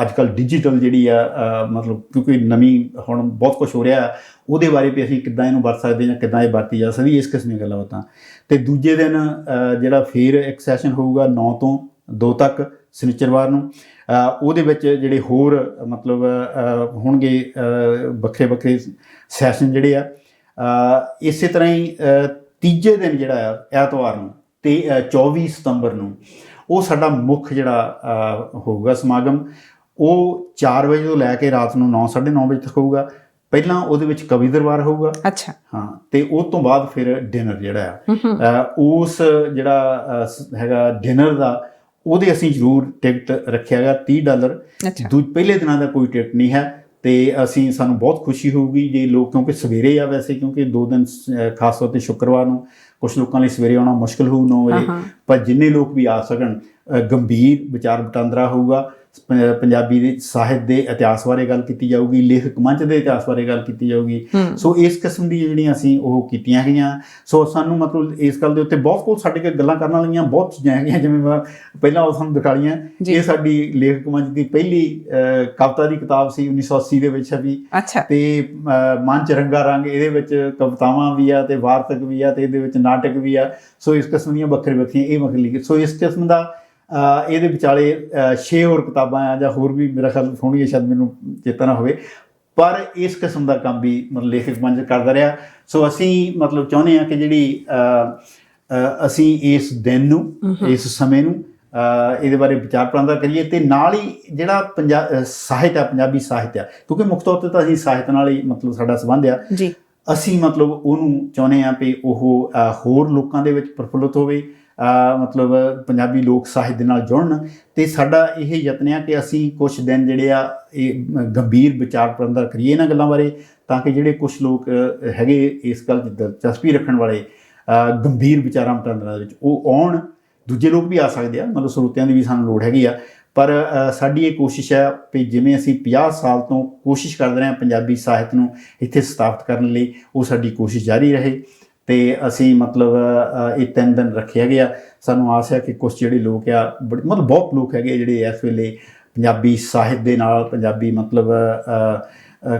ਅੱਜ ਕੱਲ੍ਹ ਡਿਜੀਟਲ ਜਿਹੜੀ ਆ ਮਤਲਬ ਕਿਉਂਕਿ ਨਵੀਂ ਹੁਣ ਬਹੁਤ ਕੁਝ ਹੋ ਰਿਹਾ, ਉਹਦੇ ਬਾਰੇ ਵੀ ਅਸੀਂ ਕਿੱਦਾਂ ਇਹਨੂੰ ਵਰਤ ਸਕਦੇ ਜਾਂ ਕਿੱਦਾਂ ਇਹ ਵਰਤੀ ਜਾ ਸਕਦੀ, ਇਸ ਕਿਸਮ ਦੀਆਂ ਗੱਲਾਂ ਬਾਤਾਂ। ਅਤੇ ਦੂਜੇ ਦਿਨ ਜਿਹੜਾ ਫਿਰ ਇੱਕ ਸੈਸ਼ਨ ਹੋਊਗਾ 9 ਤੋਂ 2 ਤੱਕ ਸ਼ਨੀਚਰਵਾਰ ਨੂੰ, ਉਹਦੇ ਵਿੱਚ ਜਿਹੜੇ ਹੋਰ ਮਤਲਬ ਹੋਣਗੇ ਵੱਖਰੇ ਵੱਖਰੇ ਸੈਸ਼ਨ ਜਿਹੜੇ ਆ। ਇਸੇ ਤਰ੍ਹਾਂ ਹੀ ਤੀਜੇ ਦਿਨ ਜਿਹੜਾ ਆ ਐਤਵਾਰ ਨੂੰ ਤੇ 24 ਸਤੰਬਰ ਨੂੰ ਉਹ ਸਾਡਾ ਮੁੱਖ ਜਿਹੜਾ ਹੋਊਗਾ ਸਮਾਗਮ, ਉਹ 4 ਵਜੇ ਤੋਂ ਲੈ ਕੇ ਰਾਤ ਨੂੰ 9, 9:30 ਵਜੇ ਤੱਕ ਹੋਊਗਾ। ਪਹਿਲਾਂ ਉਹਦੇ ਵਿੱਚ ਕਵੀ ਦਰਬਾਰ ਹੋਊਗਾ। ਅੱਛਾ। ਹਾਂ, ਤੇ ਉਸ ਤੋਂ ਬਾਅਦ ਫਿਰ ਡਿਨਰ ਜਿਹੜਾ ਆ ਉਸ ਜਿਹੜਾ ਹੈਗਾ ਡਿਨਰ ਦਾ, ਉਹਦੇ ਅਸੀਂ ਜ਼ਰੂਰ ਟਿਕਟ ਰੱਖਿਆ ਹੈਗਾ $30। ਪਹਿਲੇ ਦਿਨਾਂ ਦਾ ਕੋਈ ਟਿਕਟ ਨਹੀਂ ਹੈ। ਤੇ ਸਾਨੂੰ ਬਹੁਤ ਖੁਸ਼ੀ ਹੋਊਗੀ ਜੇ ਲੋਕ, ਕਿਉਂਕਿ ਸਵੇਰੇ ਆ ਵੈਸੇ, ਕਿਉਂਕਿ 2 ਦਿਨ ਖਾਸ ਤੌਰ 'ਤੇ ਸ਼ੁੱਕਰਵਾਰ ਨੂੰ ਕੁਛ ਲੋਕਾਂ ਲਈ ਸਵੇਰੇ ਆਉਣਾ ਮੁਸ਼ਕਿਲ ਹੋਊ 9 ਵਜੇ, ਪਰ ਜਿੰਨੇ ਲੋਕ ਵੀ ਆ ਸਕਣ। ਗੰਭੀਰ ਵਿਚਾਰ ਵਟਾਂਦਰਾ ਹੋਊਗਾ, ਪੰਜਾਬੀ ਦੇ ਸਾਹਿਤ ਦੇ ਇਤਿਹਾਸ ਬਾਰੇ ਗੱਲ ਕੀਤੀ ਜਾਊਗੀ, ਲੇਖਕ ਮੰਚ ਦੇ ਇਤਿਹਾਸ ਬਾਰੇ ਗੱਲ ਕੀਤੀ ਜਾਊਗੀ। ਸੋ ਇਸ ਕਿਸਮ ਦੀ ਜਿਹੜੀਆਂ ਅਸੀਂ ਉਹ ਕੀਤੀਆਂ ਹੈਗੀਆਂ। ਸੋ ਸਾਨੂੰ ਮਤਲਬ ਇਸ ਗੱਲ ਦੇ ਉੱਤੇ ਬਹੁਤ ਕੁਝ ਸਾਡੇ ਕੋਲ ਗੱਲਾਂ ਕਰਨ ਵਾਲੀਆਂ ਬਹੁਤ ਚੀਜ਼ਾਂ ਹੈਗੀਆਂ, ਜਿਵੇਂ ਮੈਂ ਪਹਿਲਾਂ ਉਹ ਤੁਹਾਨੂੰ ਦਿਖਾ ਲਈਆਂ। ਇਹ ਸਾਡੀ ਲੇਖਕ ਮੰਚ ਦੀ ਪਹਿਲੀ ਕਵਿਤਾ ਦੀ ਕਿਤਾਬ ਸੀ 1980 ਦੇ ਵਿੱਚ ਛਪੀ। ਤੇ ਮਨ 'ਚ ਰੰਗਾ ਰੰਗ, ਇਹਦੇ ਵਿੱਚ ਕਵਿਤਾਵਾਂ ਵੀ ਆ ਤੇ ਵਾਰਤਕ ਵੀ ਆ ਤੇ ਇਹਦੇ ਵਿੱਚ ਨਾਟਕ ਵੀ ਆ। ਸੋ ਇਸ ਕਿਸਮ ਦੀਆਂ ਵੱਖਰੀਆਂ ਵੱਖਰੀਆਂ ਇਹ ਮਖਲੀ। ਸੋ ਇਸ ਕਿਸਮ ਦਾ ਇਹਦੇ ਵਿਚਾਲੇ 6 ਹੋਰ ਕਿਤਾਬਾਂ ਆ ਜਾਂ ਹੋਰ ਵੀ ਮੇਰਾ ਖਿਆਲ ਹੋਣਗੀਆਂ, ਸ਼ਾਇਦ ਮੈਨੂੰ ਚੇਤਾ ਨਾ ਹੋਵੇ, ਪਰ ਇਸ ਕਿਸਮ ਦਾ ਕੰਮ ਵੀ ਮਤਲਬ ਲੇਖਕ ਮੰਚ ਕਰਦਾ ਰਿਹਾ। ਸੋ ਅਸੀਂ ਮਤਲਬ ਚਾਹੁੰਦੇ ਹਾਂ ਕਿ ਜਿਹੜੀ ਅਸੀਂ ਇਸ ਦਿਨ ਨੂੰ, ਇਸ ਸਮੇਂ ਨੂੰ ਇਹਦੇ ਬਾਰੇ ਵਿਚਾਰ ਵਟਾਂਦਰਾ ਕਰੀਏ, ਤੇ ਨਾਲ ਹੀ ਜਿਹੜਾ ਸਾਹਿਤ ਆ, ਪੰਜਾਬੀ ਸਾਹਿਤ ਆ, ਕਿਉਂਕਿ ਮੁੱਖ ਤੌਰ 'ਤੇ ਤਾਂ ਅਸੀਂ ਸਾਹਿਤ ਨਾਲ ਹੀ ਮਤਲਬ ਸਾਡਾ ਸੰਬੰਧ ਆ, ਅਸੀਂ ਮਤਲਬ ਉਹਨੂੰ ਚਾਹੁੰਦੇ ਹਾਂ ਵੀ ਉਹ ਹੋਰ ਲੋਕਾਂ ਦੇ ਵਿੱਚ ਪ੍ਰਫੁੱਲਤ ਹੋਵੇ, ਮਤਲਬ ਪੰਜਾਬੀ ਲੋਕ ਸਾਹਿਤ ਦੇ ਨਾਲ ਜੁੜਨ। ਅਤੇ ਸਾਡਾ ਇਹ ਯਤਨ ਆ ਕਿ ਅਸੀਂ ਕੁਛ ਦਿਨ ਜਿਹੜੇ ਆ ਇਹ ਗੰਭੀਰ ਵਿਚਾਰ ਵਟਾਂਦਰਾ ਕਰੀਏ ਇਹਨਾਂ ਗੱਲਾਂ ਬਾਰੇ, ਤਾਂ ਕਿ ਜਿਹੜੇ ਕੁਛ ਲੋਕ ਹੈਗੇ ਇਸ ਗੱਲ 'ਚ ਦਿਲਚਸਪੀ ਰੱਖਣ ਵਾਲੇ ਗੰਭੀਰ ਵਿਚਾਰਾਂ ਵਟਾਂਦਰਾ ਦੇ ਵਿੱਚ, ਉਹ ਆਉਣ। ਦੂਜੇ ਲੋਕ ਵੀ ਆ ਸਕਦੇ ਆ, ਮਤਲਬ ਸਰੋਤਿਆਂ ਦੀ ਵੀ ਸਾਨੂੰ ਲੋੜ ਹੈਗੀ ਆ। ਪਰ ਸਾਡੀ ਇਹ ਕੋਸ਼ਿਸ਼ ਹੈ ਵੀ ਜਿਵੇਂ ਅਸੀਂ 50 ਸਾਲ ਤੋਂ ਕੋਸ਼ਿਸ਼ ਕਰਦੇ ਰਹੇ ਹਾਂ ਪੰਜਾਬੀ ਸਾਹਿਤ ਨੂੰ ਇੱਥੇ ਸਥਾਪਿਤ ਕਰਨ ਲਈ, ਉਹ ਸਾਡੀ ਕੋਸ਼ਿਸ਼ ਜਾਰੀ ਰਹੇ। ਅਤੇ ਅਸੀਂ ਮਤਲਬ ਇਹ 3 ਦਿਨ ਰੱਖੇ ਹੈਗੇ ਆ। ਸਾਨੂੰ ਆਸ ਹੈ ਕਿ ਕੁਛ ਜਿਹੜੇ ਲੋਕ ਆ, ਮਤਲਬ ਬਹੁਤ ਲੋਕ ਹੈਗੇ ਜਿਹੜੇ ਇਸ ਵੇਲੇ ਪੰਜਾਬੀ ਸਾਹਿਤ ਦੇ ਨਾਲ, ਪੰਜਾਬੀ ਮਤਲਬ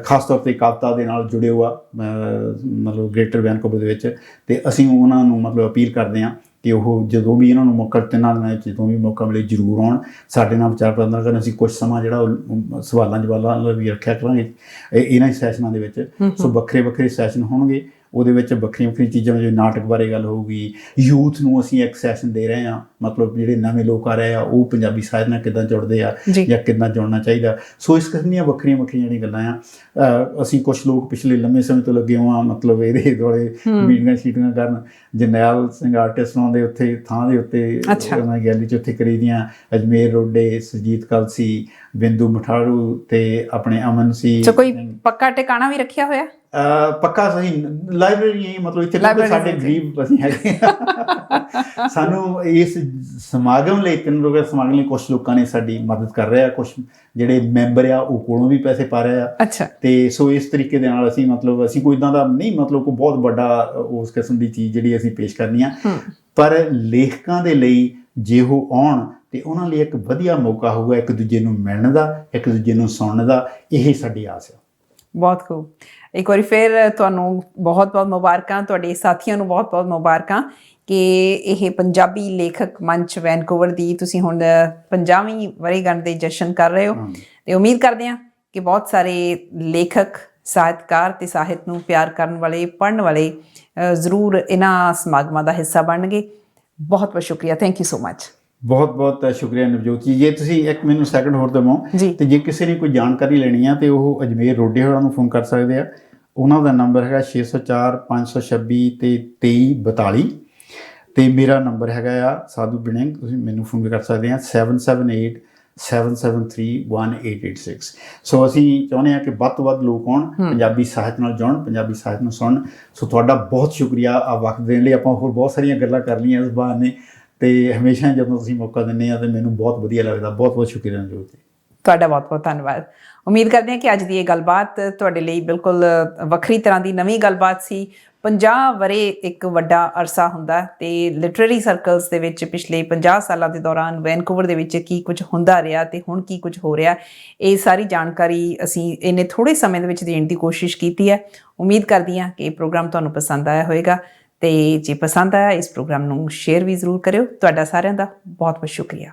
ਖਾਸ ਤੌਰ 'ਤੇ ਕਵਿਤਾ ਦੇ ਨਾਲ ਜੁੜੇ ਹੋਆ ਮਤਲਬ ਗ੍ਰੇਟਰ ਵੈਨਕੂਵਰ ਦੇ ਵਿੱਚ। ਅਤੇ ਅਸੀਂ ਉਹਨਾਂ ਨੂੰ ਮਤਲਬ ਅਪੀਲ ਕਰਦੇ ਹਾਂ ਕਿ ਉਹ ਜਦੋਂ ਵੀ ਇਹਨਾਂ ਨੂੰ ਮੌਕਾ, 3 ਦਿਨਾਂ ਵਿੱਚ ਜਦੋਂ ਵੀ ਮੌਕਾ ਮਿਲੇ ਜ਼ਰੂਰ ਆਉਣ, ਸਾਡੇ ਨਾਲ ਵਿਚਾਰ ਵਟਾਂਦਰਾ ਕਰਨ। ਅਸੀਂ ਕੁਛ ਸਮਾਂ ਜਿਹੜਾ ਉਹ ਸਵਾਲਾਂ ਜਵਾਬਾਂ ਵੀ ਰੱਖਿਆ ਕਰਾਂਗੇ ਇਹਨਾਂ ਸੈਸ਼ਨਾਂ ਦੇ ਵਿੱਚ। ਸੋ ਵੱਖਰੇ ਵੱਖਰੇ ਸੈਸ਼ਨ ਹੋਣਗੇ, ਉਹਦੇ ਵਿੱਚ ਵੱਖਰੀਆਂ ਵੱਖਰੀਆਂ ਚੀਜ਼ਾਂ, ਜਿਵੇਂ ਨਾਟਕ ਬਾਰੇ ਗੱਲ ਹੋਊਗੀ। ਯੂਥ ਨੂੰ ਅਸੀਂ ਇੱਕ ਸੈਸ਼ਨ ਦੇ ਰਹੇ ਹਾਂ, ਮਤਲਬ ਜਿਹੜੇ ਨਵੇਂ ਲੋਕ ਆ ਰਹੇ ਆ ਉਹ ਪੰਜਾਬੀ ਸਾਹਿਤ ਨਾਲ ਕਿੱਦਾਂ ਜੁੜਦੇ ਆ ਜਾਂ ਕਿੱਦਾਂ ਜੁੜਨਾ ਚਾਹੀਦਾ। ਸੋ ਇਸ ਕਿਸਮ ਦੀਆਂ ਵੱਖਰੀਆਂ ਵੱਖਰੀਆਂ ਜਿਹੜੀਆਂ ਗੱਲਾਂ ਆ। ਅਸੀਂ ਕੁਛ ਲੋਕ ਪਿਛਲੇ ਲੰਮੇ ਸਮੇਂ ਤੋਂ ਲੱਗੇ ਹੋਏ ਹਾਂ ਮਤਲਬ ਇਹਦੇ ਦੁਆਲੇ ਮੀਟਿੰਗਾਂ ਸ਼ੀਟਿੰਗਾਂ ਕਰਨ। ਜਰਨੈਲ ਸਿੰਘ ਆਰਟਿਸਟ ਦੇ ਉੱਥੇ ਥਾਂ ਦੇ ਉੱਤੇ ਉਹਨਾਂ ਗੈਲਰੀ 'ਚ ਉੱਥੇ ਕਰੀ ਦੀਆਂ, ਅਜਮੇਰ ਰੋਡੇ, ਸੁਰਜੀਤ ਕਲਸੀ, ਬਿੰਦੂ ਮਠਾਰੂ ਤੇ ਆਪਣੇ ਅਮਨ ਸੀ। ਕੋਈ ਪੱਕਾ ਟਿਕਾਣਾ ਵੀ ਰੱਖਿਆ ਹੋਇਆ? ਪੱਕਾ ਸਹੀ ਲਾਇਬ੍ਰੇਰੀ ਹੈ, ਮਤਲਬ ਇੱਥੇ ਸਾਡੇ ਗਰੀਬ ਅਸੀਂ ਹੈਗੇ। ਸਾਨੂੰ ਇਸ ਸਮਾਗਮ ਲਈ, 3 ਰੋਜ਼ ਸਮਾਗਮ ਲਈ ਕੁਛ ਲੋਕਾਂ ਨੇ ਸਾਡੀ ਮਦਦ ਕਰ ਰਿਹਾ, ਕੁਛ ਜਿਹੜੇ ਮੈਂਬਰ ਆ ਉਹ ਕੋਲੋਂ ਵੀ ਪੈਸੇ ਪਾ ਰਹੇ ਆ। ਤੇ ਸੋ ਇਸ ਤਰੀਕੇ ਦੇ ਨਾਲ ਅਸੀਂ ਮਤਲਬ ਅਸੀਂ ਕੋਈ ਇੱਦਾਂ ਦਾ ਨਹੀਂ, ਮਤਲਬ ਕੋਈ ਬਹੁਤ ਵੱਡਾ ਉਸ ਕਿਸਮ ਦੀ ਚੀਜ਼ ਜਿਹੜੀ ਅਸੀਂ ਪੇਸ਼ ਕਰਨੀ ਆ, ਪਰ ਲੇਖਕਾਂ ਦੇ ਲਈ ਜੇ ਉਹ ਆਉਣ ਤੇ ਉਹਨਾਂ ਲਈ ਇੱਕ ਵਧੀਆ ਮੌਕਾ ਹੋਊਗਾ ਇੱਕ ਦੂਜੇ ਨੂੰ ਮਿਲਣ ਦਾ, ਇੱਕ ਦੂਜੇ ਨੂੰ ਸੁਣਨ ਦਾ। ਇਹ ਸਾਡੀ ਆਸ ਹੈ। ਬਹੁਤ ਖੂਬ। ਇੱਕ ਵਾਰੀ ਫਿਰ ਤੁਹਾਨੂੰ ਬਹੁਤ ਬਹੁਤ ਮੁਬਾਰਕਾਂ, ਤੁਹਾਡੇ ਸਾਥੀਆਂ ਨੂੰ ਬਹੁਤ ਬਹੁਤ ਮੁਬਾਰਕਾਂ ਕਿ ਇਹ ਪੰਜਾਬੀ ਲੇਖਕ ਮੰਚ ਵੈਨਕੂਵਰ ਦੀ ਤੁਸੀਂ ਹੁਣ 50ਵੀਂ ਵਰ੍ਹੇਗੰਢ ਦੇ ਜਸ਼ਨ ਕਰ ਰਹੇ ਹੋ। ਅਤੇ ਉਮੀਦ ਕਰਦੇ ਹਾਂ ਕਿ ਬਹੁਤ ਸਾਰੇ ਲੇਖਕ, ਸਾਹਿਤਕਾਰ ਅਤੇ ਸਾਹਿਤ ਨੂੰ ਪਿਆਰ ਕਰਨ ਵਾਲੇ, ਪੜ੍ਹਨ ਵਾਲੇ ਜ਼ਰੂਰ ਇਹਨਾਂ ਸਮਾਗਮਾਂ ਦਾ ਹਿੱਸਾ ਬਣਨਗੇ। ਬਹੁਤ ਬਹੁਤ ਸ਼ੁਕਰੀਆ। Thank you so much. ਬਹੁਤ ਬਹੁਤ ਸ਼ੁਕਰੀਆ ਨਵਜੋਤ ਜੀ। ਜੇ ਤੁਸੀਂ ਇੱਕ ਮੈਨੂੰ ਸੈਕਿੰਡ ਹੋਰ ਦੇਵੋ, ਤੇ ਜੇ ਕਿਸੇ ਨੇ ਕੋਈ ਜਾਣਕਾਰੀ ਲੈਣੀ ਆ ਤੇ ਉਹ ਅਜਮੇਰ ਰੋਡੇ ਹੋਰਾਂ ਨੂੰ ਫੋਨ ਕਰ ਸਕਦੇ ਆ। ਉਹਨਾਂ ਦਾ ਨੰਬਰ ਹੈਗਾ 604 526 ਤੇ 2342 ਤੇ ਮੇਰਾ ਨੰਬਰ ਹੈਗਾ ਆ ਸਾਧੂ ਬਿਨਿੰਗ। ਤੁਸੀਂ ਮੈਨੂੰ ਫੋਨ ਵੀ ਕਰ ਸਕਦੇ ਆ 778 773 1886। ਸੋ ਅਸੀਂ ਚਾਹੁੰਦੇ ਹਾਂ ਕਿ ਵੱਧ ਤੋਂ ਵੱਧ ਲੋਕ ਆਉਣ, ਪੰਜਾਬੀ ਸਾਹਿਤ ਨਾਲ ਜੁੜਨ, ਪੰਜਾਬੀ ਸਾਹਿਤ ਨੂੰ ਸੁਣਨ। ਸੋ ਤੁਹਾਡਾ ਬਹੁਤ ਸ਼ੁਕਰੀਆ ਆ ਵਕਤ ਦੇਣ ਲਈ। ਆਪਾਂ ਹੋਰ ਬਹੁਤ ਸਾਰੀਆਂ ਗੱਲਾਂ ਕਰ ਲਈਆਂ ਇਸ ਬਹਾਨੇ, ਤੇ ਹਮੇਸ਼ਾ ਜਦੋਂ ਤੁਸੀਂ ਮੌਕਾ ਦਿੰਦੇ ਆ ਤਾਂ ਮੈਨੂੰ ਬਹੁਤ ਵਧੀਆ ਲੱਗਦਾ। ਬਹੁਤ ਬਹੁਤ ਸ਼ੁਕਰੀਆ ਨਵਜੋਤ ਜੀ। ਤੁਹਾਡਾ ਬਹੁਤ-ਬਹੁਤ ਧੰਨਵਾਦ। ਉਮੀਦ ਕਰਦੇ ਹਾਂ ਕਿ ਅੱਜ ਦੀ ਇਹ ਗੱਲਬਾਤ ਤੁਹਾਡੇ ਲਈ ਬਿਲਕੁਲ ਵੱਖਰੀ ਤਰ੍ਹਾਂ ਦੀ ਨਵੀਂ ਗੱਲਬਾਤ ਸੀ। 50 ਵਰ੍ਹੇ ਇੱਕ ਵੱਡਾ ਅਰਸਾ ਹੁੰਦਾ ਤੇ ਲਿਟਰੇਰੀ ਸਰਕਲਸ ਦੇ ਵਿੱਚ ਪਿਛਲੇ 50 ਸਾਲਾਂ ਦੇ ਦੌਰਾਨ ਵੈਨਕੂਵਰ ਦੇ ਵਿੱਚ ਕੀ ਕੁਝ ਹੁੰਦਾ ਰਿਹਾ ਤੇ ਹੁਣ ਕੀ ਕੁਝ ਹੋ ਰਿਹਾ, ਇਹ ਸਾਰੀ ਜਾਣਕਾਰੀ ਅਸੀਂ ਇੰਨੇ ਥੋੜ੍ਹੇ ਸਮੇਂ ਦੇ ਵਿੱਚ ਦੇਣ ਦੀ ਕੋਸ਼ਿਸ਼ ਕੀਤੀ ਹੈ। ਉਮੀਦ ਕਰਦੀ ਹਾਂ ਕਿ ਇਹ ਪ੍ਰੋਗਰਾਮ ਤੁਹਾਨੂੰ ਪਸੰਦ ਆਇਆ ਹੋਵੇਗਾ ਤੇ ਜੇ ਪਸੰਦ ਆਇਆ ਇਸ ਪ੍ਰੋਗਰਾਮ ਨੂੰ ਸ਼ੇਅਰ ਵੀ ਜ਼ਰੂਰ ਕਰਿਓ। ਤੁਹਾਡਾ ਸਾਰਿਆਂ ਦਾ ਬਹੁਤ ਬਹੁਤ ਸ਼ੁਕਰੀਆ।